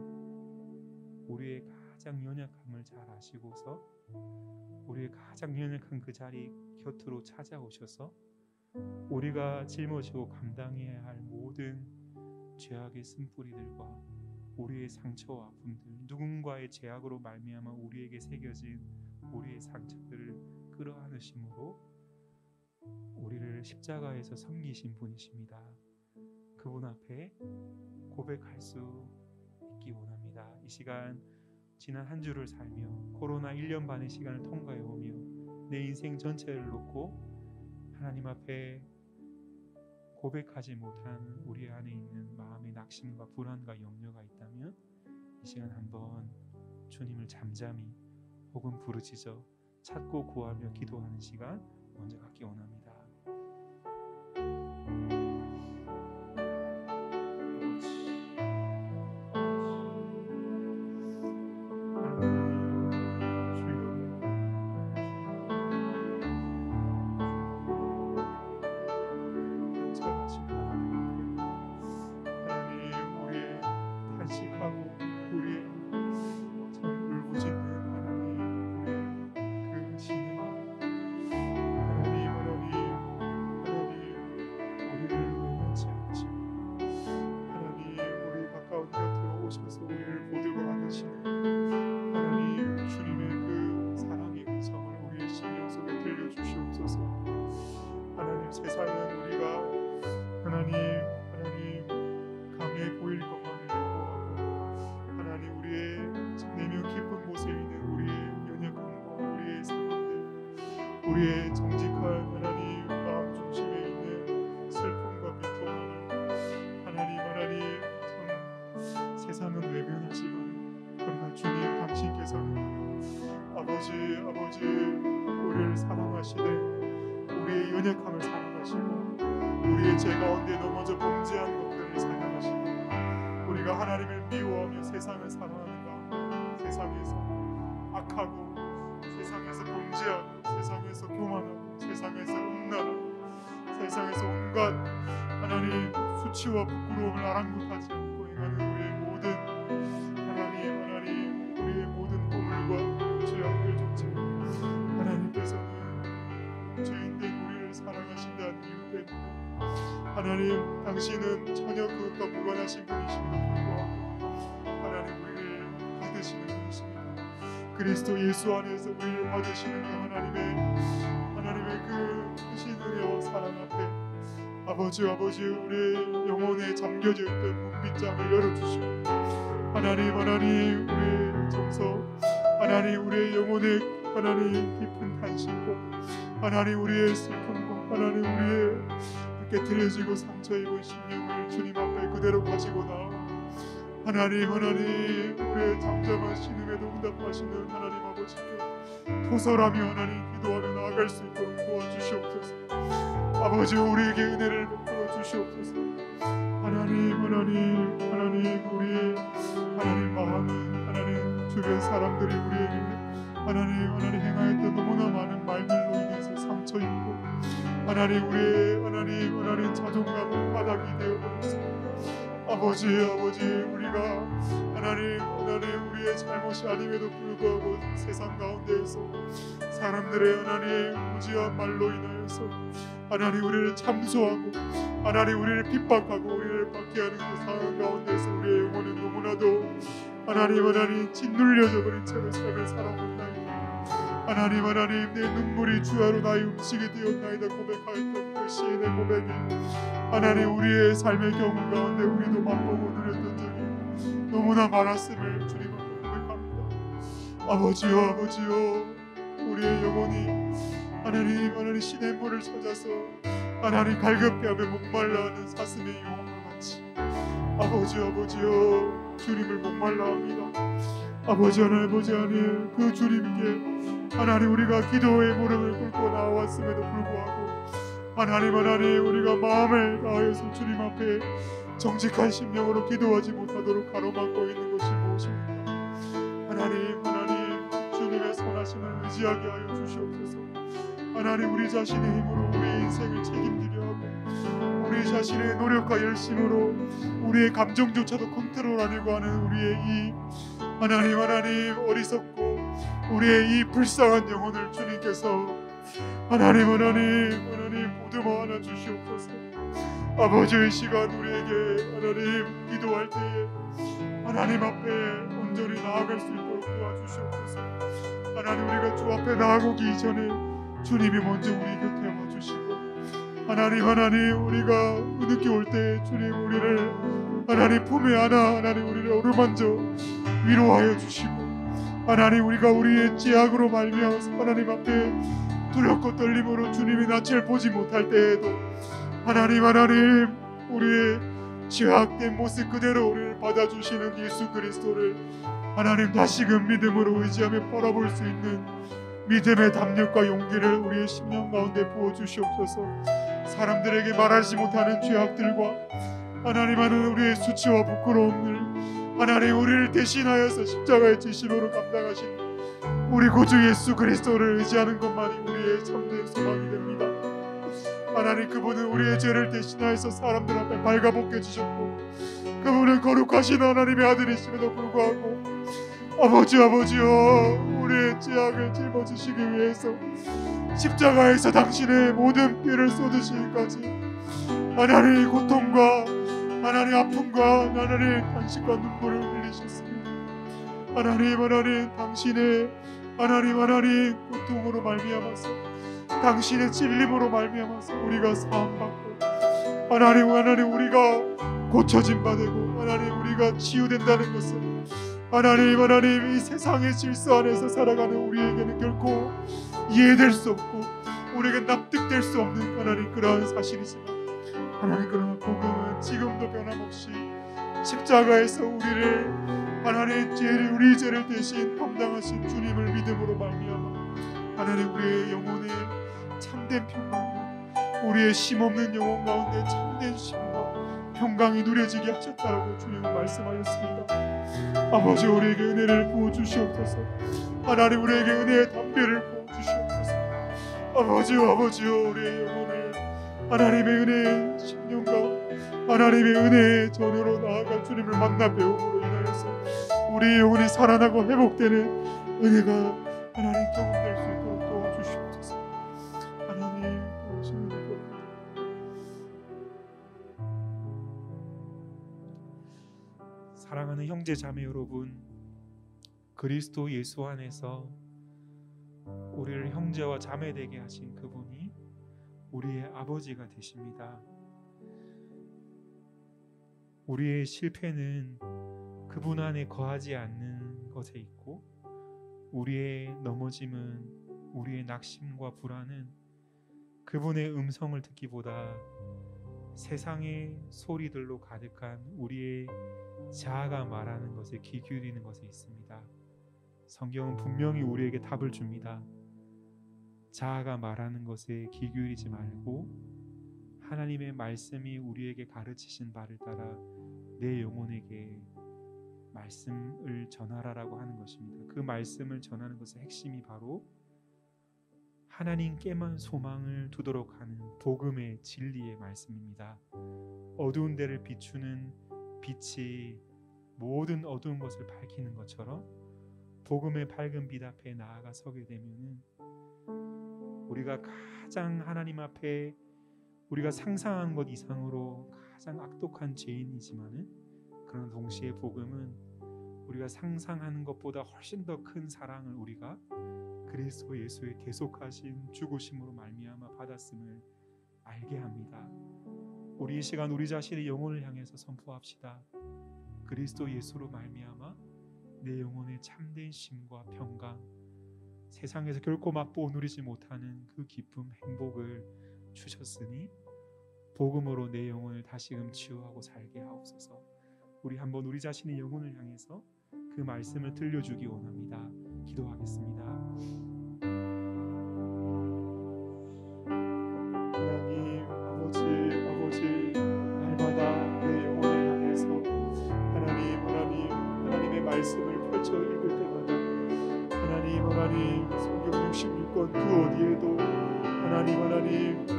A: 우리의 가장 연약함을 잘 아시고서 우리의 가장 연약한 그 자리 곁으로 찾아오셔서 우리가 짊어지고 감당해야 할 모든 죄악의 쓴뿌리들과 우리의 상처와 아픔들, 누군가의 죄악으로 말미암아 우리에게 새겨진 우리의 상처들을 끌어안으심으로 우리를 십자가에서 섬기신 분이십니다. 그분 앞에 고백할 수 있기 원합니다. 이 시간 지난 한 주를 살며 코로나 1년 반의 시간을 통과해 오며 내 인생 전체를 놓고 하나님 앞에 고백하지 못한 우리 안에 있는 마음의 낙심과 불안과 염려가 있다면 이 시간 한번 주님을 잠잠히 혹은 부르짖어 찾고 구하며 기도하는 시간 먼저 갖기 원합니다. 세상은 우리가 하나님 강해 보일 것만을 요구하고 하나님 우리의 내면 깊은 곳에 있는 우리의 연약함과 우리의 상함들, 우리의 정직한 하나님 마음 중심에 있는 슬픔과 비통함을 하나님 참 세상은 외면하지만 그러나 주님 당신께서는 아버지 우리를 사랑하시되 우리의 연약함을 사랑하시고 우리의 죄 가운데 넘어져 범죄한 것들을 사랑하시고 우리가 하나님을 미워하며 세상을 사랑하는 가운데 세상에서 악하고 세상에서 범죄하고 세상에서 교만하고 세상에서 음란하고 세상에서 온갖 하나님 수치와 부끄러움을 아랑곳하지 않고 행하는 우리의 모든 우리의 모든 허물과 죄악들조차 하나님께서는 죄인된 우리를 사랑하신다는 이유 때문에 하나님 당신은 전혀 그것과 무관하신 분이심에도 불구하고 하나님 우리를 받으시는 분이십니다. 그리스도 예수 안에서 우리를 받으시는 그 하나님의 그 크신 은혜와 사랑 앞에 아버지 우리의 영혼에 잠겨져 있던 문빗장을 열어주시고 하나님 우리의 정서
B: 하나님 우리의 영혼의 하나님 깊은 탄식과 하나님 우리의 슬픔과 하나님 우리의 깨트려지고 상처 입은 심령을 주님 앞에 그대로 가지고 나아 하나님 우리의 잠잠한 신음에도 응답하시는 하나님 아버지께 토설하며 하나님 기도하며 나아갈 수 있도록 도와주시옵소서. 아버지 우리에게 은혜를 베풀어 주시옵소서. 하나님 우리의 하나님 마음은 하나님 주변 사람들이 우리에게 하나님 행하였던 너무나 많은 말들로 인해서 상처 입고 하나님 우리의 자존감은 바닥이 되어버렸습니다. 아버지 우리가 하나님 우리의 잘못이 아님에도 불구하고 세상 가운데에서 사람들의 하나님 무지한 말로 인하여서 하나님 우리를 참소하고 하나님 우리를 핍박하고 우리를 박해하는 그 상황 가운데서 우리의 영혼은 너무나도 하나님 짓눌려져 버린 채로 삶을 살아온다이다. 하나님 내 눈물이 주야로 나의 음식이 되었나이다 고백하였던 그 시인의 고백이 하나님 우리의 삶의 경우 가운데 우리도 맛보고 누렸던 적이 너무나 많았음을 주님 앞에 고백합니다. 아버지요 우리의 영혼이 하나님 시냇물을 찾아서 하나님 갈급해하며 목말라하는 사슴의 영혼과 같이 아버지요 주님을 목말라합니다. 아버지 하나님 그 주님께 하나님 우리가 기도의 무릎을 꿇고 나왔음에도 불구하고 하나님 우리가 마음을 다하여서 주님 앞에 정직한 심령으로 기도하지 못하도록 가로막고 있는 것이 무엇입니까? 하나님 주님의 선하심을 의지하게 하여 주시옵소서. 하나님 우리 자신의 힘으로 우리의 인생을 책임지려 하고 우리 자신의 노력과 열심으로 우리의 감정조차도 컨트롤하려고 하는 우리의 이 하나님 어리석고 우리의 이 불쌍한 영혼을 주님께서 하나님 보듬어 안아 주시옵소서. 아버지의 시간 우리에게 기도할 때에 하나님 앞에 온전히 나아갈 수 있도록 도와주시옵소서. 하나님 우리가 주 앞에 나아가기 전에 주님이 먼저 우리 곁에 와주시고 하나님 우리가 늦게 올 때 주님 우리를 하나님 품에 안아 우리를 어루만져 위로하여 주시고 하나님 우리가 우리의 죄악으로 말미암아서 하나님 앞에 두렵고 떨림으로 주님의 낯을 보지 못할 때에도 하나님 우리의 죄악된 모습 그대로 우리를 받아주시는 예수 그리스도를 하나님 다시금 믿음으로 의지하며 바라볼 수 있는 믿음의 담력과 용기를 우리의 심령 가운데 부어주시옵소서. 사람들에게 말하지 못하는 죄악들과 하나님 우리의 수치와 부끄러움을 하나님 우리를 대신하여서 십자가의 지심으로 감당하신 우리 구주 예수 그리스도를 의지하는 것만이 우리의 참된 소망이 됩니다. 하나님 그분은 우리의 죄를 대신하여서 사람들 앞에 발가벗겨 주셨고 그분은 거룩하신 하나님의 아들이심에도 불구하고 아버지요 우리의 죄악을 짊어지시기 위해서 십자가에서 당신의 모든 피를 쏟으시기까지 하나님의 고통과 하나님 아픔과 하나님 탄식과 눈물을 흘리셨습니다. 하나님 당신의 하나님 고통으로 말미암아서 당신의 진림으로 말미암아서 우리가 사함받고 하나님 우리가 고쳐진 바 되고 하나님 우리가 치유된다는 것을 하나님 이 세상의 질서 안에서 살아가는 우리에게는 결코 이해될 수 없고 우리에게 납득될 수 없는 하나님 그러한 사실이지만 하나님 그러나 복음은 지금도 변함없이 십자가에서 우리를 하나님 우리 죄를 대신 감당하신 주님을 믿음으로 말미암아 하나님 우리의 영혼에 참된 평강과 우리의 힘없는 영혼 가운데 참된 쉼과 평강이 누려지게 하셨다고 주님은 말씀하셨습니다. 아버지 우리에게 은혜를 부어주시옵소서. 하나님 우리에게 은혜의 담배를 부어주시옵소서. 아버지요 우리의 영혼을 하나님의 은혜의 심령과 하나님의 은혜의 전으로 나아가 주님을 만나 배움으로 인하여서 우리의 영혼이 살아나고 회복되는 은혜가 하나님 경험될 수 있도록 도와주시옵소서. 하나님 도우시는 것
A: 사랑하는 형제 자매 여러분, 그리스도 예수 안에서 우리를 형제와 자매 되게 하신 그분이 우리의 아버지가 되십니다. 우리의 실패는 그분 안에 거하지 않는 것에 있고 우리의 넘어짐은, 우리의 낙심과 불안은 그분의 음성을 듣기보다 세상의 소리들로 가득한 우리의 자아가 말하는 것에 귀 기울이는 것에 있습니다. 성경은 분명히 우리에게 답을 줍니다. 자아가 말하는 것에 귀 기울이지 말고 하나님의 말씀이 우리에게 가르치신 바를 따라 내 영혼에게 말씀을 전하라라고 하는 것입니다. 그 말씀을 전하는 것의 핵심이 바로 하나님께만 소망을 두도록 하는 복음의 진리의 말씀입니다. 어두운 데를 비추는 빛이 모든 어두운 것을 밝히는 것처럼 복음의 밝은 빛 앞에 나아가 서게 되면은 우리가 가장 하나님 앞에 우리가 상상한 것 이상으로 가장 악독한 죄인이지만은 그런 동시에 복음은 우리가 상상하는 것보다 훨씬 더 큰 사랑을 우리가 그리스도 예수의 계속하신 죽으심으로 말미암아 받았음을 알게 합니다. 우리 이 시간 우리 자신의 영혼을 향해서 선포합시다. 그리스도 예수로 말미암아 내 영혼의 참된 쉼과 평강, 세상에서 결코 맛보고 누리지 못하는 그 기쁨, 행복을 주셨으니 복음으로 내 영혼을 다시금 치유하고 살게 하옵소서. 우리 한번 우리 자신의 영혼을 향해서 그 말씀을 들려주기 원합니다. 기도하겠습니다.
B: 하나님 아버지 날마다 내 영혼을 향해서 하나님의 말씀을 펼쳐 읽을 때마다 하나님 성경 66권 그 어디에도 하나님 참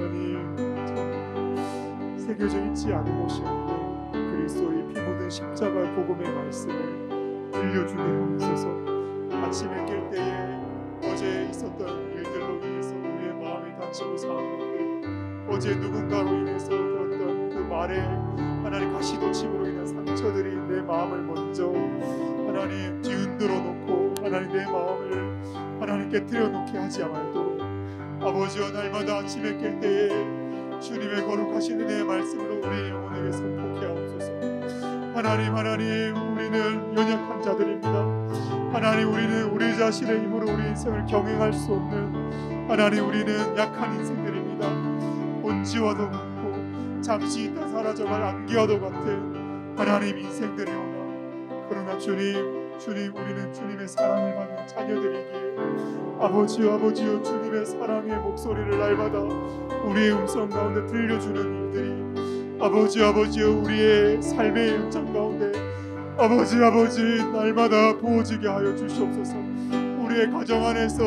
B: 새겨져 있지 않은 것이 없는 그리스도의 피 묻은 십자가의 복음의 말씀을 들려주게 하옵소서. 아침에 깰 때에 어제 있었던 일들로 인해서 우리의 마음이 다치고 상하는데 어제 누군가로 인해서 들었던 그 말에 하나님 가시돋침으로 인한 상처들이 내 마음을 먼저 하나님 뒤흔들어 놓고 하나님 내 마음을 하나님께 들여놓게 하지 않도록 아버지와 날마다 아침에 깰 때에 주님의 거룩하신 은혜의 말씀으로 우리의 영혼에게 선포케 하옵소서. 하나님 우리는 연약한 자들입니다. 하나님 우리는 우리 자신의 힘으로 우리 인생을 경영할 수 없는 하나님 우리는 약한 인생들입니다. 먼지와도 같고 잠시 있다 사라져갈 안개와도 같은 하나님 인생들이오나 그러나 주님 우리는 주님의 사랑을 받는 자녀들이기에 아버지요 주님의 사랑의 목소리를 날마다 우리의 음성 가운데 들려주는 일들이 아버지요 우리의 삶의 현장 가운데 아버지 날마다 부어지게 하여 주시옵소서. 우리의 가정 안에서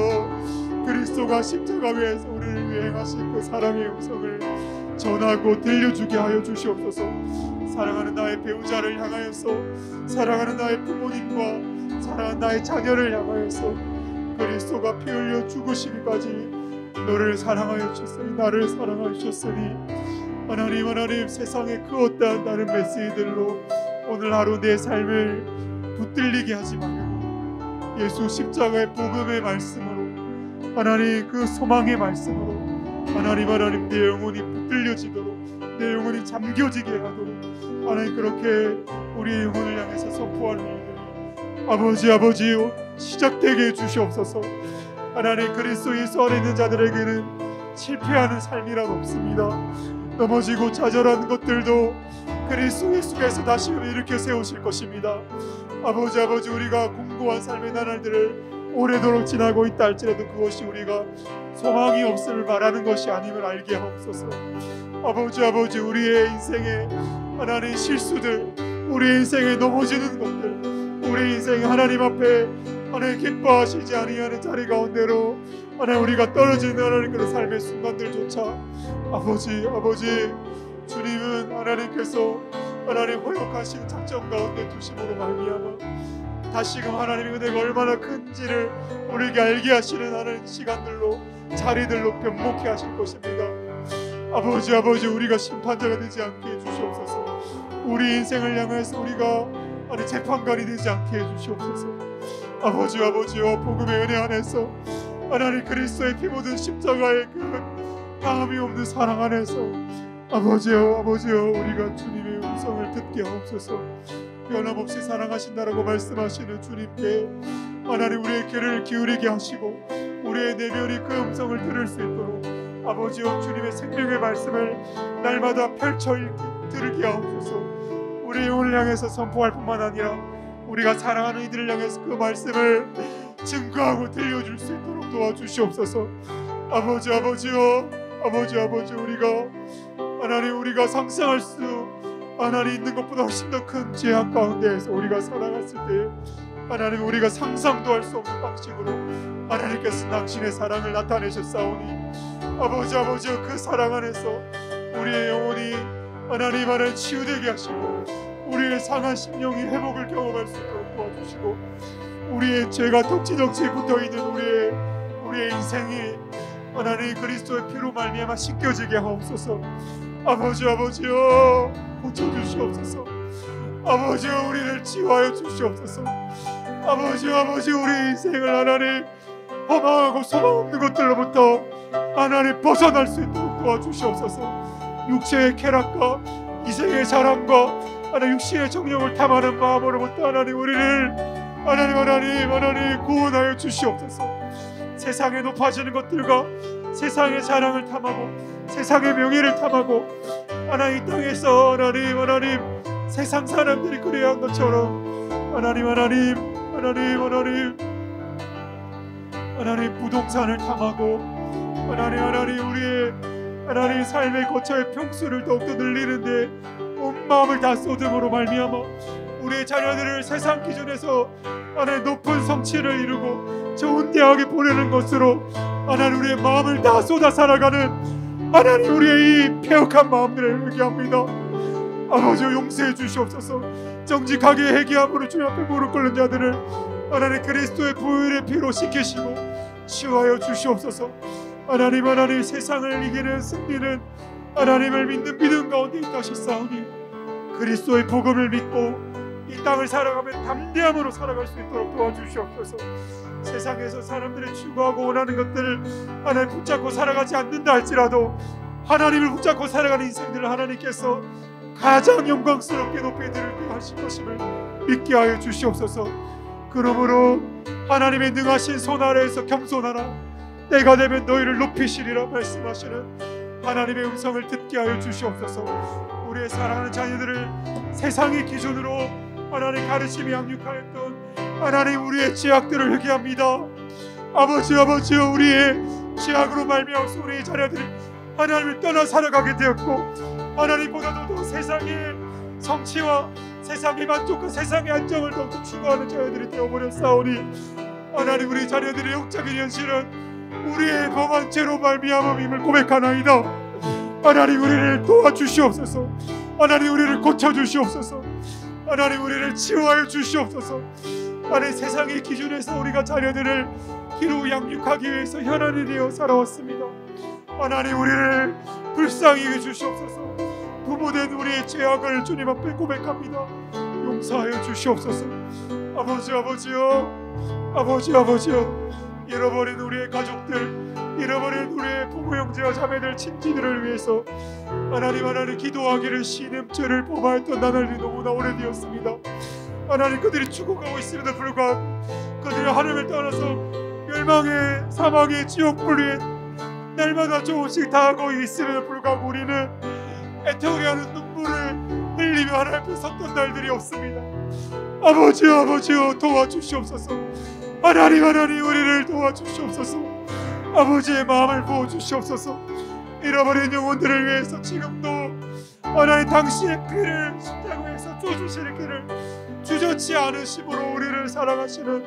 B: 그리스도가 십자가 위에서 우리를 위해 행하신 그 사랑의 음성을 전하고 들려주게 하여 주시옵소서. 사랑하는 나의 배우자를 향하여서 사랑하는 나의 부모님과 사랑하는 나의 자녀를 향하여서 그리스도가 피 흘려 죽으시기까지 너를 사랑하여 주셨으니 나를 사랑하여 주셨으니 하나님 세상의 그 어떠한 다른 메시지들로 오늘 하루 내 삶을 붙들리게 하지 말고 예수 십자가의 복음의 말씀으로 하나님 그 소망의 말씀으로 하나님 내 영혼이 붙들려지도록 내 영혼이 잠겨지게 하도록 하나님 그렇게 우리의 영혼을 향해서 선포하는 일들이 아버지 시작되게 해주시옵소서. 하나님 그리스도 예수 안에 있는 자들에게는 실패하는 삶이란 없습니다. 넘어지고 좌절한 것들도 그리스도 예수께서 다시금 일으켜 세우실 것입니다. 아버지 우리가 공고한 삶의 나날들을 오래도록 지나고 있다 할지라도 그것이 우리가 소망이 없음을 말하는 것이 아님을 알게 하옵소서. 아버지 우리의 인생의 하나님 실수들 우리의 인생에 넘어지는 것들 우리 인생에 하나님 앞에 하나님 기뻐하시지 아니하는 자리 가운데로 하나님 우리가 떨어지는 하나님 그런 삶의 순간들조차 아버지 주님은 하나님께서 하나님 허용하신 작전 가운데 두심으로 말미암아 다시금 하나님의 은혜가 얼마나 큰지를 우리에게 알게 하시는 하나님 시간들로 자리들로 변목해 하실 것입니다. 아버지 우리가 심판자가 되지 않게 해주시옵소서. 우리 인생을 향해서 우리가 하나님 재판관이 되지 않게 해주시옵소서. 아버지요 복음의 은혜 안에서 하나님 그리스도의 피 묻은 십자가의 그 다함이 없는 사랑 안에서 아버지요 우리가 주님의 음성을 듣게 하옵소서. 변함없이 사랑하신다라고 말씀하시는 주님께 하나님 우리의 귀를 기울이게 하시고 우리의 내면이 그 음성을 들을 수 있도록 아버지여 주님의 생명의 말씀을 날마다 펼쳐 들게 하옵소서. 우리 영혼을 향해서 선포할 뿐만 아니라 우리가 사랑하는 이들을 향해서 그 말씀을 증거하고 들려줄 수 있도록 도와주시옵소서. 아버지여 우리가 하나님 우리가 상상할 수 하나님 있는 것보다 훨씬 더 큰 죄악 가운데에서 우리가 살아갔을 때 하나님 우리가 상상도 할 수 없는 방식으로 하나님께서 당신의 사랑을 나타내셨사오니 아버지여 그 사랑 안에서 우리의 영혼이 하나님 치유되게 하시고 우리의 상한 심령이 회복을 경험할 수 있도록 도와주시고 우리의 죄가 덕지덕지 붙어있는 우리의 인생이 하나님 그리스도의 피로 말미암아 씻겨지게 하옵소서. 아버지여 고쳐주시옵소서. 아버지여 우리를 치유하여 주시옵소서. 아버지여 우리 인생을 하나님 허망하고 소망 없는 것들로부터 하나님 벗어날 수 있도록 도와주시옵소서. 육체의 쾌락과 이생의 자랑과 하나님 육신의 정욕을 탐하는 마음으로부터 하나님 우리를 하나님 구원하여 주시옵소서. 세상에 높아지는 것들과 세상의 자랑을 탐하고 세상의 명예를 탐하고 하나님 이 땅에서 하나님 세상 사람들이 그래야 한 것처럼 하나님 부동산을 탐하고 하나님 우리의 하나님 삶의 거처의 평수를 더욱더 늘리는데 온 마음을 다 쏟음으로 말미암아 우리의 자녀들을 세상 기준에서 하나님 높은 성취를 이루고 좋은 대학에 보내는 것으로 하나님 우리의 마음을 다 쏟아 살아가는 하나님 우리의 이 폐역한 마음들을 회개합니다. 아버지여 용서해 주시옵소서. 정직하게 회개함으로 주님 앞에 무릎 꿇는 자들을 하나님 그리스도의 보혈의 피로 씻기시고 치유하여 주시옵소서. 하나님 세상을 이기는 승리는 하나님을 믿는 믿음 가운데 있다 하셨사오니 그리스도의 복음을 믿고 이 땅을 살아가며 담대함으로 살아갈 수 있도록 도와주시옵소서. 세상에서 사람들이 추구하고 원하는 것들을 하나님 붙잡고 살아가지 않는다 할지라도 하나님을 붙잡고 살아가는 인생들을 하나님께서 가장 영광스럽게 높이 들게 하실 것임을 믿게 하여 주시옵소서. 그러므로 하나님의 능하신 손 아래에서 겸손하라 때가 되면 너희를 높이시리라 말씀하시는 하나님의 음성을 듣게 하여 주시옵소서. 우리의 사랑하는 자녀들을 세상의 기준으로 하나님 가르침이 양육하였던 하나님 우리의 죄악들을 회개합니다. 아버지여 우리의 죄악으로 말미암아서 우리의 자녀들이 하나님을 떠나 살아가게 되었고 하나님보다도 더 세상의 성취와 세상의 만족과 세상의 안정을 더욱 추구하는 자녀들이 되어버렸사오니 하나님 우리 자녀들의 영적인 현실은 우리의 범한 죄로 말미암음임을 고백하나이다. 하나님 우리를 도와주시옵소서. 하나님 우리를 고쳐주시옵소서. 하나님 우리를 치유하여 주시옵소서. 하나님 세상의 기준에서 우리가 자녀들을 기로 양육하기 위해서 현안이 되어 살아왔습니다. 하나님 우리를 불쌍히 여겨주시옵소서. 부모된 우리의 죄악을 주님 앞에 고백합니다. 용서하여 주시옵소서. 아버지여 잃어버린 우리의 가족들, 잃어버린 우리의 부모 형제와 자매들 친지들을 위해서 하나님 기도하기를 신음죄를 범하였던 나날이 너무나 오래되었습니다. 하나님 그들이 죽어가고 있음에도 불구하고 그들이 하나님을 떠나서 멸망의 사망의 지옥불에 날마다 조금씩 다하고 있음에도 불구하고 우리는 애통해 하는 눈물을 흘리며 하나님 앞에 섰던 날들이 없습니다. 아버지여 도와주시옵소서. 하나님 우리를 도와주시옵소서. 아버지의 마음을 부어주시옵소서. 잃어버린 영혼들을 위해서 지금도 하나님 당신의 피를 십자가에서 쏘주시는 길을 주저치 않으심으로 우리를 사랑하시는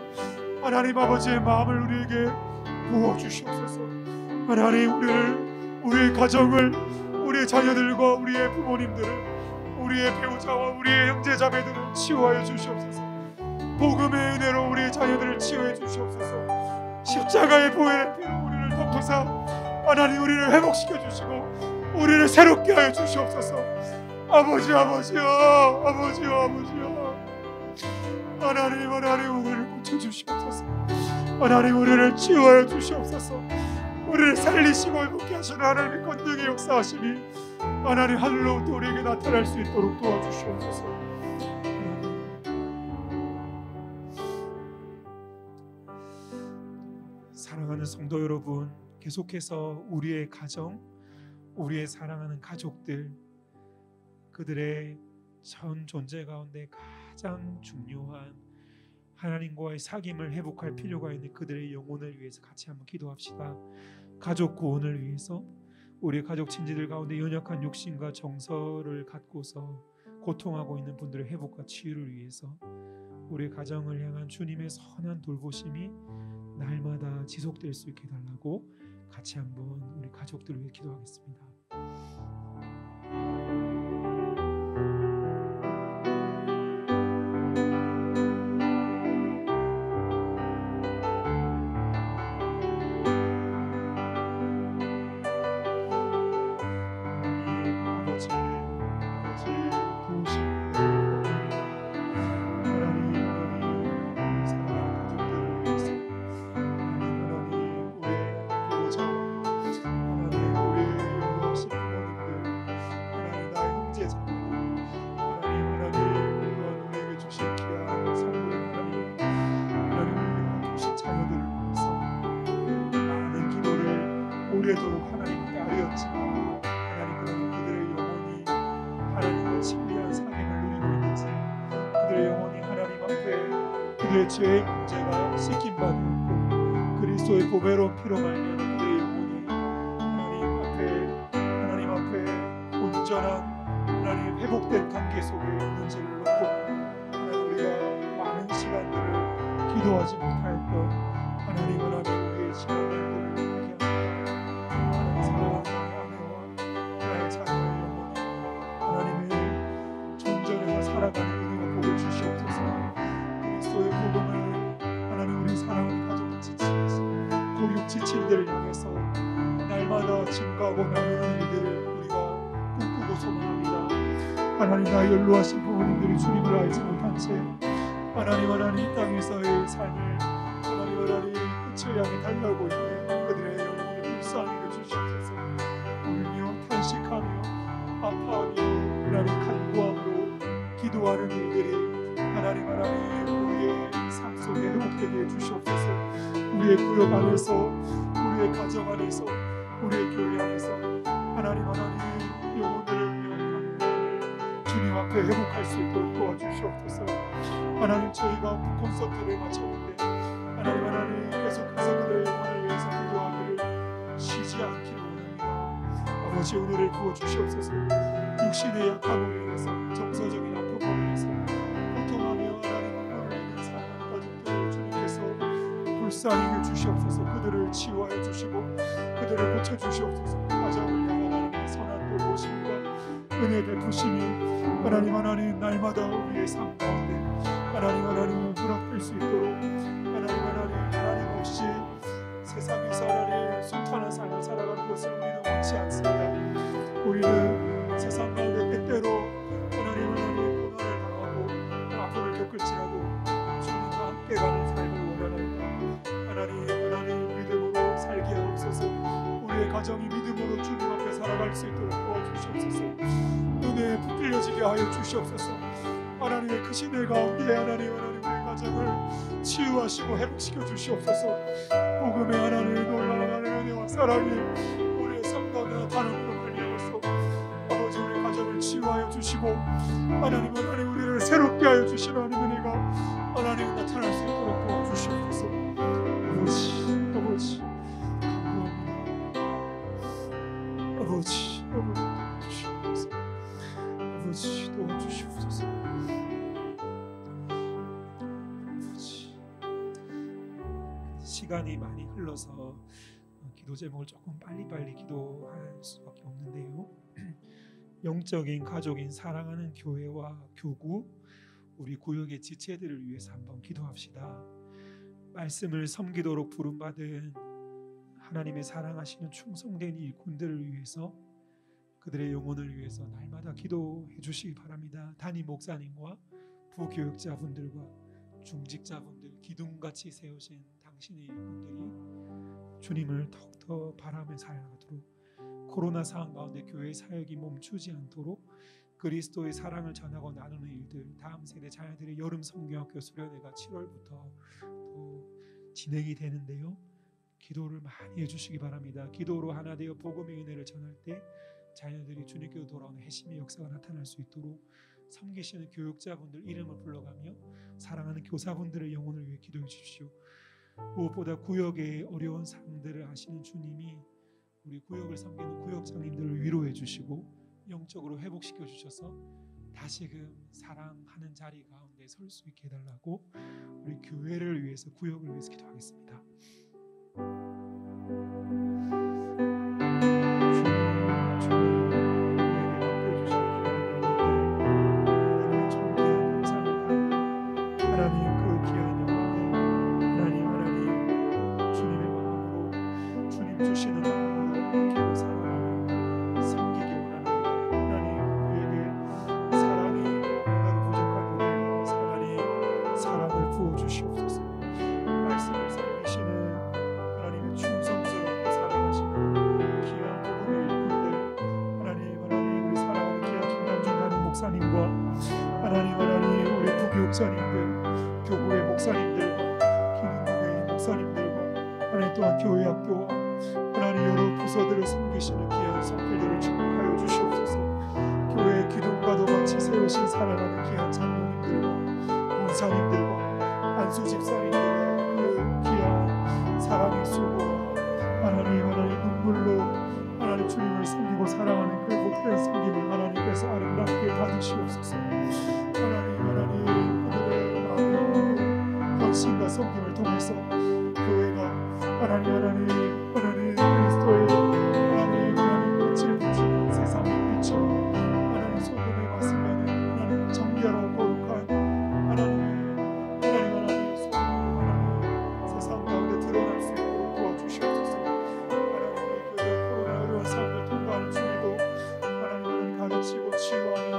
B: 하나님 아버지의 마음을 우리에게 부어주시옵소서. 하나님 우리의 가정을, 우리의 자녀들과 우리의 부모님들을, 우리의 배우자와 우리의 형제자매들을 치유하여 주시옵소서. 복음의 은혜로 우리의 자녀들을 치유해 주시옵소서. 십자가의 보혈의 피로 우리를 덮으사 하나님 우리를 회복시켜 주시고 우리를 새롭게 하여 주시옵소서. 아버지여 하나님 우리를 고쳐주시옵소서. 하나님 우리를 치유하여 주시옵소서. 우리를 살리시고 회복케 하시는 하나님의 권능의 역사하심이 하나님 하늘로부터 우리에게 나타날 수 있도록 도와주시옵소서.
C: 사랑하는 성도 여러분, 계속해서 우리의 가정, 우리의 사랑하는 가족들, 그들의 전 존재 가운데 가장 중요한 하나님과의 사귐을 회복할 필요가 있는 그들의 영혼을 위해서 같이 한번 기도합시다. 가족 구원을 위해서, 우리 가족 친지들 가운데 연약한 육신과 정서를 갖고서 고통하고 있는 분들의 회복과 치유를 위해서, 우리 가정을 향한 주님의 선한 돌보심이 날마다 지속될 수 있게 해달라고 같이 한번 우리 가족들을 위해 기도하겠습니다. 오래도록 하나님께 아뢰었지만 하나님, 그러나 그들의 영혼이 하나님과 친밀한 사귐을 누리고 있는지, 그들의 영혼이 하나님 앞에 그들의 죄의 문제가 씻김받았고 그리스도의 보배로운 피로 말미암아 그들의 영혼이 하나님 앞에 온전한 하나님 회복된 관계 속에 있는지를 놓고 하나님, 우리가 많은 시간들을 기도하지 못하였던 하나님 우리의 시간들을 살아가는 은혜와 복을 주시옵소서. 그리스도의 복음을 하나님, 우리 사랑하는 가족 고육 지친들을 향해서 날마다 증거하고 나누는 일들을 우리가 꿈꾸고 소망합니다. 하나님, 나의 연로하신 부모님들이 주님을 알지 못한 채 하나님 땅에서의 삶을 하나님 끝을 향해 달려오고 있는 그들의 영혼을 불쌍히 여주시옵소서. 울며 탄식하며 아파하며 하나님 간구함으로 기도하는 일들이 하나님 우리의 삶 속에 회복되게 해주시옵소서. 우리의 구역 안에서, 우리의 가정 안에서, 우리의 교회 안에서 하나님 영혼들을 위한 간구를 주님 앞에 회복할 수 있도록 도와주시옵소서. 하나님, 저희가 콘서트를 마쳤는데 하나님 계속해서 그들의 영혼을 위해서 기도하기를 쉬지 않기를 원합니다. 아버지, 은혜를 부어주시옵소서. 육신의 약함으로 인해서, 정서적인 아픔으로 인해서 고통하며 하나님 눈물을 흘리는 사랑하는 가족들을 주님께서 불쌍히 여주시옵소서. 그들을 치유하여 주시고 그들을 고쳐주시옵소서. 가정을 향한 하나님의 선한 돌보심과 은혜 베푸심이 하나님 날마다 우리의 삶 가운데 하나님 허락될 수 있도록 하나님 없이 세상에서 하나님 순탄한 삶을 살아가는 것을 우리는 원치 않습니다. 우리는 세상 가운데 때때로 하나님 고난을 당하고 아픔을 겪을지라도 주님과 함께 가는 삶을 원하나이다. 하나님 믿음으로 살게 하옵소서. 우리의 가정이 믿음으로 주님 앞에 살아갈 수 있도록 도와주시옵소서. 은혜에 부풀려지게 하여 주시옵소서. 하나님의 크신 일 가운데 하나님 우리 가정을 치유하시고 회복시켜 주시옵소서. 복음의 하나님의 놀라운 은혜와 사랑이 우리의 삶 가운데 나타남으로 말미암아서 아버지, 우리 가정을 치유하여 주시고 하나님 우리를 새롭게 하여 주시는 하나님 은혜가 하나님 나타날 수 있도록 도와주시옵소서. 아버지 감사합니다. 아버지 도와주시옵소서. 아버지 도와주시옵소서. 시간이 많이 흘러서 기도 제목을 조금 빨리빨리 기도할 수밖에 없는데요. 영적인 가족인 사랑하는 교회와 교구, 우리 구역의 지체들을 위해서 한번 기도합시다. 말씀을 섬기도록 부름받은 하나님의 사랑하시는 충성된 일꾼들을 위해서, 그들의 영혼을 위해서 날마다 기도해 주시기 바랍니다. 담임 목사님과 부교육자분들과 중직자분들, 기둥같이 세우신 당신의 일꾼들이 주님을 더욱더 바라며 살아가도록, 코로나 상황 가운데 교회의 사역이 멈추지 않도록 그리스도의 사랑을 전하고 나누는 일들, 다음 세대 자녀들의 여름 성경학교 수련회가 7월부터 또 진행이 되는데요. 기도를 많이 해주시기 바랍니다. 기도로 하나 되어 복음의 은혜를 전할 때 자녀들이 주님께로 돌아오는 회심의 역사가 나타날 수 있도록 섬기시는 교육자분들 이름을 불러가며 사랑하는 교사분들의 영혼을 위해 기도해 주십시오. 무엇보다 구역의 어려운 상황들을 아시는 주님이 우리 구역을 섬기는 구역장님들을 위로해 주시고 영적으로 회복시켜 주셔서 다시금 사랑하는 자리 가운데 설 수 있게 해달라고 우리 교회를 위해서 구역을 위해서 기도하겠습니다. 목사님들, 교구의 목사님들과 기능교회의 목사님들과 하나님 또한 교회 학교와 하나님 여러 부서들을 섬기시는 귀한 성필들을 축복하여 주시옵소서. 교회의 기둥과도 같이 세우신 사랑하는 귀한 장로님들과 권사님들과 안수 집사님들과 그 귀한 사랑의 수고와 하나님 눈물로 하나님 주님을 섬기고 사랑하는 그 복된 섬김을 하나님께서 아름답게 받으시옵소서. 하나님 그들의 마음의 헌신과 섬김을 통해서 교회가 하나님 그리스도의 하나님 빛을 비추는 세상의 빛으로 하나님 소금의 맛을 나는 하나님 정결하고 거룩한 하나님 소금 하나님 세상 가운데 드러날 수 있도록 도와주시옵소서. 하나님 교회 코로나 어려운 상황을 통과하는 중에도 하나님 가르치고 치유하는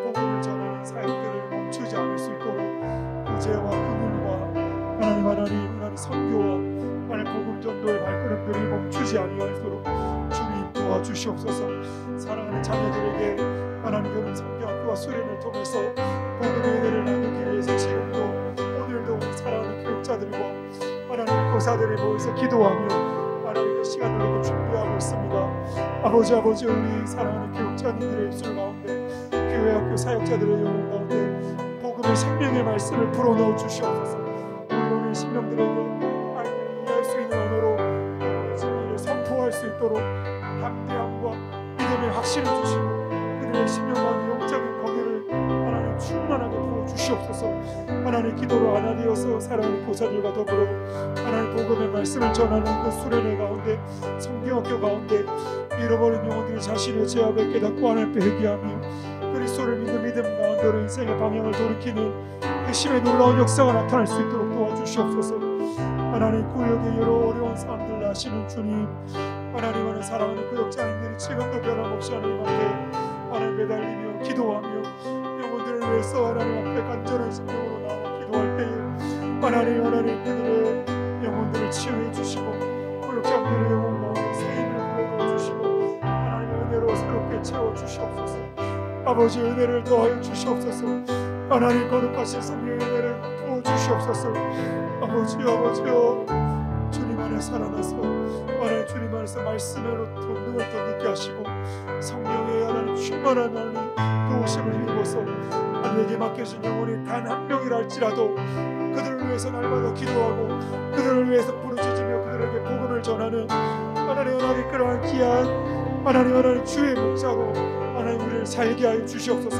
C: 복음을 전하는 사역들을 멈추지 않을 수 있도록 구제와 그늘과 하나님 선교와 하나님 복음 전도의 발걸음들이 멈추지 아니하도록 주님 도와주시옵소서. 사랑하는 자녀들에게 하나님 여름 성경학교와 수련을 통해서 복음의 은혜를 나누기 위해서 지금도 오늘도 우리 사랑하는 교육자들과 하나님 교사들이 모여서 기도하며 하나님 그 시간을 놓고 준비하고 있습니다. 아버지 우리 사랑하는 교육자님들의 입술 가운데 교회 학교 사역자들의 영혼 가운데 복음의 생명의 말씀을 불어넣어 주시옵소서. 우리 오늘 신령들에게 이해할 수 있는 언어로 진리를 선포할 수 있도록 담대함과 믿음의 확신을 주시고 그들의 신령과 영적인 거기를 하나님 충만하게 부어주시옵소서. 하나님 기도로 하나 되어서 사랑하는 교사들과 더불어 하나님 복음의 말씀을 전하는 그 수련회 가운데 성경학교 가운데 잃어버린 영혼들이 자신의 죄악을 깨닫고 하나님께 회개하며 그리스도를 믿는 믿음 가운데로 인생의 방향을 돌이키는 핵심의 놀라운 역사가 나타날 수 있도록 도와주시옵소서. 하나님 구역의 여러 어려운 사람들 아시는 주님, 하나님을 사랑하는 구역자님들이 지금도 변함없이 하나님 매달리며 기도하며 영혼들을 위해서 하나님 앞에 간절한 심령으로 나와 기도할 때에 하나님 그들의 영혼들을 치유해 주시고 구역자들의 영혼 가운데 세임을 부어줘 주시고 하나님의 은혜로 새롭게 채워 주시옵소서. 아버지 은혜를 더하여 주시옵소서. 하나님 거룩하신 성령의 은혜를 부어 주시옵소서. 아버지여 주님 안에 살아나서 하나님 주님 안에서 말씀으로 눈을 더 늦게 하시고 성령의 하나님 충만한 하나님 도우심을 입어서 하나님에게 맡겨진 영혼이 단 한 명이라 할지라도 그들을 위해서 날마다 기도하고 그들을 위해서 부르짖으며 그들에게 복음을 전하는 하나님 그러한 귀한 하나님 주의 목자로 하나님 우리를 살게 하여 주시옵소서.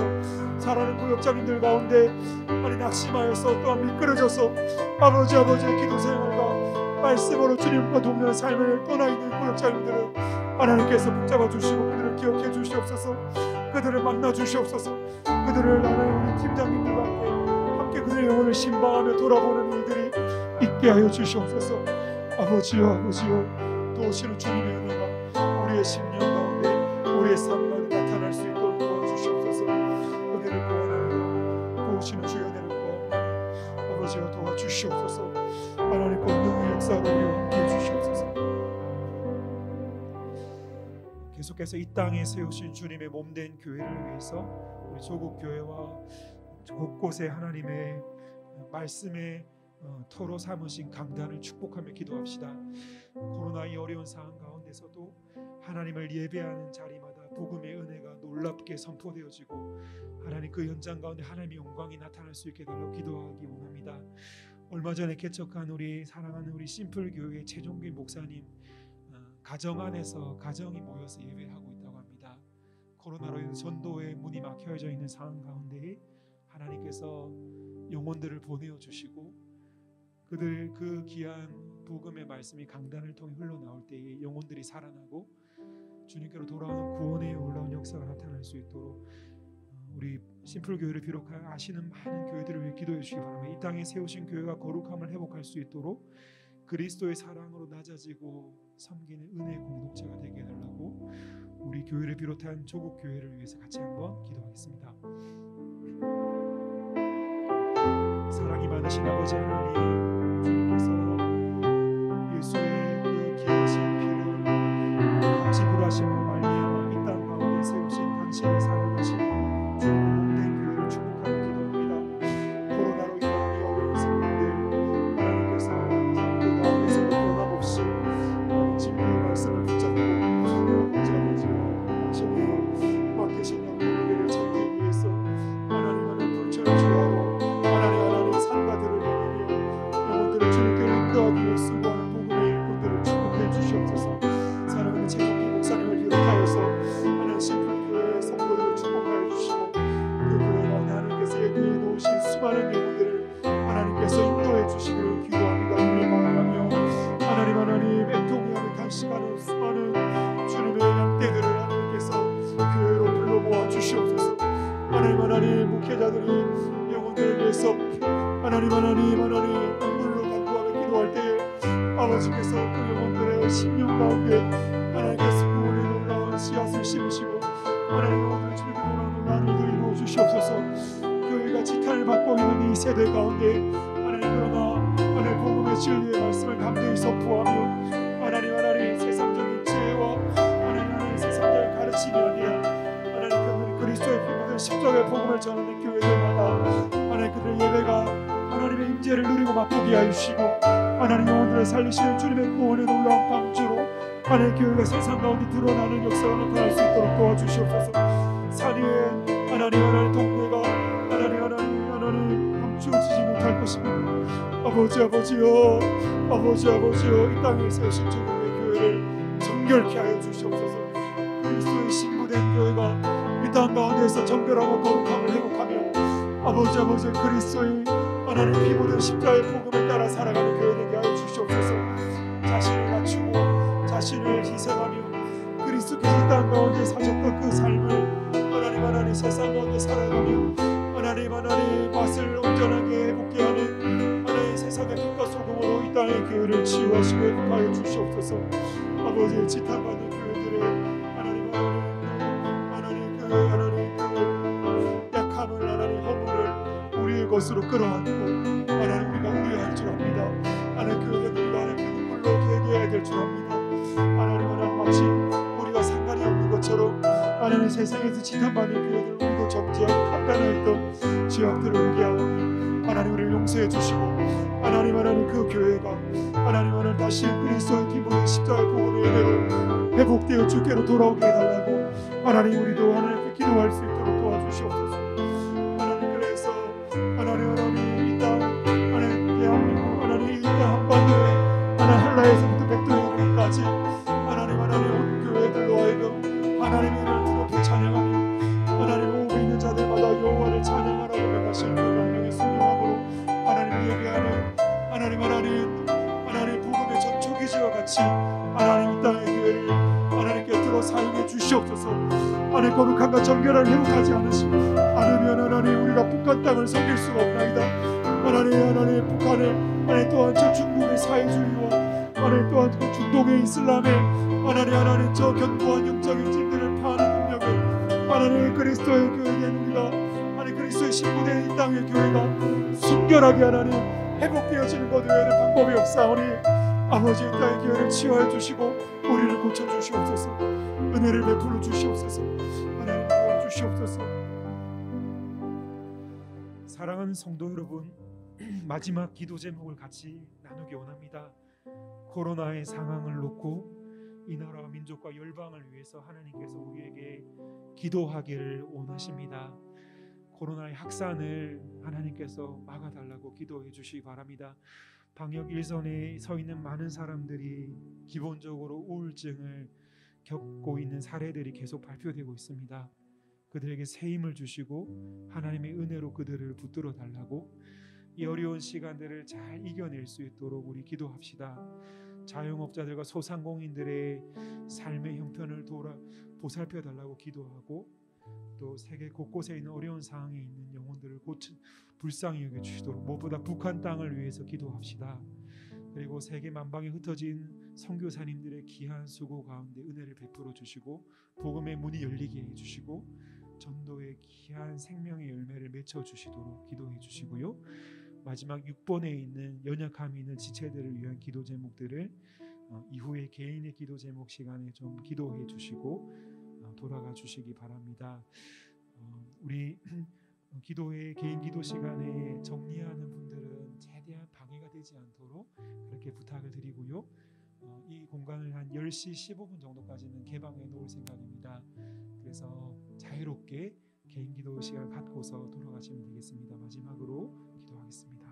C: 사랑하는 구역장님들 가운데 하나님 낙심하여서 또한 미끄러져서 아버지의 기도 생활과 말씀으로 주님과 동료의 삶을 떠나 있는 구역장님들을 하나님께서 붙잡아 주시고 그들을 기억해 주시옵소서. 그들을 만나 주시옵소서. 그들을 하나님 우리 팀장님들과 함께 그들의 영혼을 신방하며 돌아보는 일들이 있게 하여 주시옵소서. 아버지여 도우시는 주님의 은혜가 우리의 심령 가운데 우리의 삶 가운데 나타날 수 있도록 도와주시옵소서. 은혜를 구하나이다. 도우시는 주의 은혜를 구하나니 아버지여 도와주시옵소서. 하나님 권능의 역사로 우리와 함께해 주시옵소서. 계속해서 이 땅에 세우신 주님의 몸된 교회를 위해서 우리 조국 교회와 곳곳에 하나님의 말씀의 토로 삼으신 강단을 축복하며 기도합시다. 코로나의 어려운 상황 가운데서도 하나님을 예배하는 자리마다 복음의 은혜가 놀랍게 선포되어지고 하나님 그 현장 가운데 하나님의 영광이 나타날 수 있게 달라고 기도하기 원합니다. 얼마 전에 개척한 우리 사랑하는 우리 심플교회 최종기 목사님, 가정 안에서 가정이 모여서 예배를 하고 있다고 합니다. 코로나로 인해서 전도의 문이 막혀져 있는 상황 가운데 하나님께서 영혼들을 보내어 주시고 그들 그 귀한 복음의 말씀이 강단을 통해 흘러나올 때에 영혼들이 살아나고 주님께로 돌아오는 구원의 놀라운 역사가 나타날 수 있도록 우리 심플교회를 비롯하여 아시는 많은 교회들을 위해 기도해 주시기 바랍니다. 이 땅에 세우신 교회가 거룩함을 회복할 수 있도록 그리스도의 사랑으로 낮아지고 섬기는 은혜의 공동체가 되게 해달라고 우리 교회를 비롯한 조국 교회를 위해서 같이 한번 기도하겠습니다. 사랑이 많으신 아버지 하나님, 주님께서 예수의 그 귀하신 피를 지불하심으로 말미암아 이 땅 가운데 세우신 당신의 사랑하신 주님의 몸된 교회를 축복하며 기도합니다. 코로나로 인한 이 어려운 생명들 하나님께서 그 가운데서도 변함없이 진리의 말씀을 붙잡고 당신이 맡기신 영혼들을 찾기 위해서 하나님은 불철을 주하고 하나님 산가들을 내리며 영혼들을 주님께로 인도하기 위해 수고하는 복음의 일꾼들을 축복해 주시옵소서. 사랑하는 최종기 목사님을 비롯하여서 하나님 심플교회의 성도들을 축복하여 주시고 그 교회가 하나님께서 예비해 놓으신 수많은 영혼들을 하나님께서 인도해 주시기를 기도합니다. 우리 바라가며 하나님 애통하며 단식하는 수많은 주님의 양떼들을 하나님께서 교회로 불러 모아 주시옵소서. 하나님 목회자들이 영혼들을 위해서 하나님 눈물로 간구하며 기도할 때에 아버지께서 그 영혼들의 심령 가운데 하나님께서 구원의 놀라운 씨앗을 심으시고 하나님 영혼들을 주님께 돌아오는 놀라운 일을 이루어 주시옵소서. 교회가 지탄을 받고 있는 이 세대 가운데 하나님 그러나 하나님 복음의 진리의 말씀을 담대히 선포하며 하나님 세상적인 지혜와 하나님 세상적인 가르침이 아니라 하나님 그리스도의 피 묻은 십자가의 복음을 전하는 교회들마다 하나님 그들의 예배가 하나님의 임재를 누리고 맛보게 하여 주시고 하나님 영혼들을 살리시는 주님의 구원의 놀라운 방주로 하나님 교회가 세상 가운데 드러나는 역사가 나타날 수 있도록 도와주시옵소서. 산 위에 하나님 동네가 하나님 감추어지지 못할 것입니다. 아버지여 이 땅에 세우신 주님의 교회를 정결케 하여 주시옵소서. 그리스도의 신부된 교회가 이 땅 가운데에서 정결하고 거룩함을 회복하며 아버지 그리스도의 하나님 피 묻은 십자가의 복음을 따라 살아가는 교회 되게 하여 주시옵소서. 자신을 낮추고 자신을 희생하며 그리스도께서 이 땅 가운데 사셨던 그 삶을 하나님 세상 가운데 살아가며 하나님 맛을 온전하게 회복케 하는 하나님 세상의 빛과 소금으로 이 땅의 교회를 치유하시고 회복하여 주시옵소서. 아버지의 지탄받는 교회들의 하나님 약함을 허물을 우리의 것으로 끌어안고 하나님 우리가 우려할 줄 압니다. 하나님 교회는 우리가 하나님께 눈물로 회개해야 될 줄 압니다. 하나님 마치 우리가 상관이 없는 것처럼 하나님 세상에서 지탄받는 교회들 우리도 정죄하고 판단하였던 죄악들을 회개하오니 하나님 우리를 용서해 주시고 하나님 그 교회가 하나님 다시 그리스도의 피 묻은 십자가의 복음의 은혜로 회복되어 주께로 돌아오게 해달라고 하나님 우리도 하나님께 기도할 수 있도록 도와주시옵소서. 하나님 그래서 하나님 이 땅 하나님 대한민국 하나님 이 땅 한반도에 하나님 한라에서부터 백도에 이르기까지 하나님 온 교회들로 하여금 하나님의 이름을 두렵게 찬양하며 하나님 오고 있는 자들마다 여호와를 찬양하라고 명하신 그 명령의 순종함으로 하나님을 예배하는 하나님 복음의 전초기지와 같이 하나님 이 땅의 교회를 하나님께 들어 사용해 주시옵소서. 하나님 거룩함과 정결함을 회복하지 않으시면 하나님 우리가 북한 땅을 섬길 수가 없나이다. 하나님 북한을 하나님 또한 저 중국의 사회주의와 하나님 또한 그 중동의 이슬람의 하나님 저 견고한 영적인 진들을 파하는 능력을 하나님 그리스도의 교회에 우리가 하나님 그리스도의 신부된 이 땅의 교회가 순결하게 하나님 회복되어지는 것 외에는 방법이 없사오니 아버지 이 땅의 교회를 치유해 주시고 우리를 고쳐 주시옵소서. 은혜를 베풀어 주시옵소서. 하나님 도와 주시옵소서. 사랑하는 성도 여러분, 마지막 기도 제목을 같이 나누기 원합니다. 코로나의 상황을 놓고 이 나라와 민족과 열방을 위해서 하나님께서 우리에게 기도하기를 원하십니다. 코로나의 확산을 하나님께서 막아달라고 기도해 주시기 바랍니다. 방역 일선에 서 있는 많은 사람들이 기본적으로 우울증을 겪고 있는 사례들이 계속 발표되고 있습니다. 그들에게 새 힘을 주시고 하나님의 은혜로 그들을 붙들어 달라고, 이 어려운 시간들을 잘 이겨낼 수 있도록 우리 기도합시다. 자영업자들과 소상공인들의 삶의 형편을 보살펴 달라고 기도하고, 또 세계 곳곳에 있는 어려운 상황에 있는 영혼들을 불쌍히 여겨주시도록, 무엇보다 북한 땅을 위해서 기도합시다. 그리고 세계 만방에 흩어진 선교사님들의 귀한 수고 가운데 은혜를 베풀어 주시고 복음의 문이 열리게 해주시고 전도의 귀한 생명의 열매를 맺혀 주시도록 기도해 주시고요. 마지막 6번에 있는 연약함이 있는 지체들을 위한 기도 제목들을 이후에 개인의 기도 제목 시간에 좀 기도해 주시고 돌아가 주시기 바랍니다. 우리 기도회 개인 기도 시간에 정리하는 분들은 최대한 방해가 되지 않도록 그렇게 부탁을 드리고요. 이 공간을 한 10시 15분 정도까지는 개방해 놓을 생각입니다. 그래서 자유롭게 개인 기도 시간을 갖고서 돌아가시면 되겠습니다. 마지막으로 기도하겠습니다.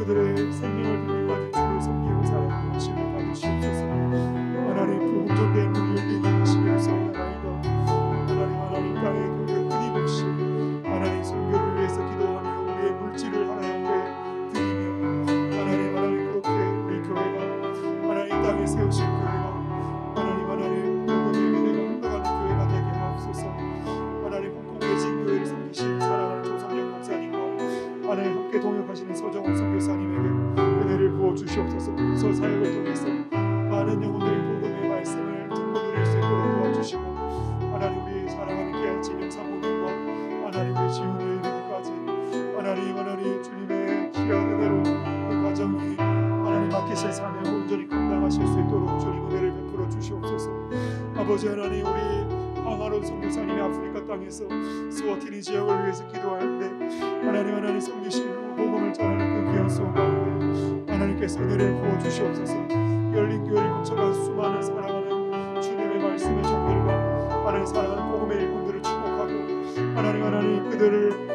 C: 그들의 생명을 통해 주를 섬기고 살아가는 것을 받으시옵소서. 하나님 복음전대의 문이 열리게 하시기를 소원하나이다. 하나님 땅에 그 끊임없이 하나님 선교를 위해서 기도하며 우리의 물질을 하나님께 드리며 하나님 그렇게 우리 교회가 하나님 땅에 세우신 교회가 하나님 복음의 은혜가 흘러가는 교회가 되게 하옵소서. 하나님 홍콩 외진 교회를 섬기신 사랑하는 조성영 목사님과 하나님 함께 동역하시는 서정훈 선교사님에게 은혜를 부어 주시옵소서. 서 사역을 통해서 많은 영혼들이 복음의 말씀을 듣고 누릴 수 있도록 도와주시고 하나님 우리 사랑하는 귀한 진영 사모님과 하나님 우리 지훈에 이르기까지 하나님 주님의 귀한 은혜로 그 가정이 하나님 맡기신 사명을 온전히 감당하실 수 있도록 주님 은혜를 베풀어 주시옵소서. 아버지 하나님 우리 황하론 선교사님이 아프리카 땅에서 스와티니 지역을 위해서 기도하는데 하나님 섬기시고 복음을 전하는 그 귀한 수원 가운데 하나님께서 은혜를 부어주시옵소서. 열린 교회를 거쳐간 수많은 사랑하는 주님의 말씀의 종들과 하나님 사랑하는 복음의 일꾼들을 축복하고 하나님 그들을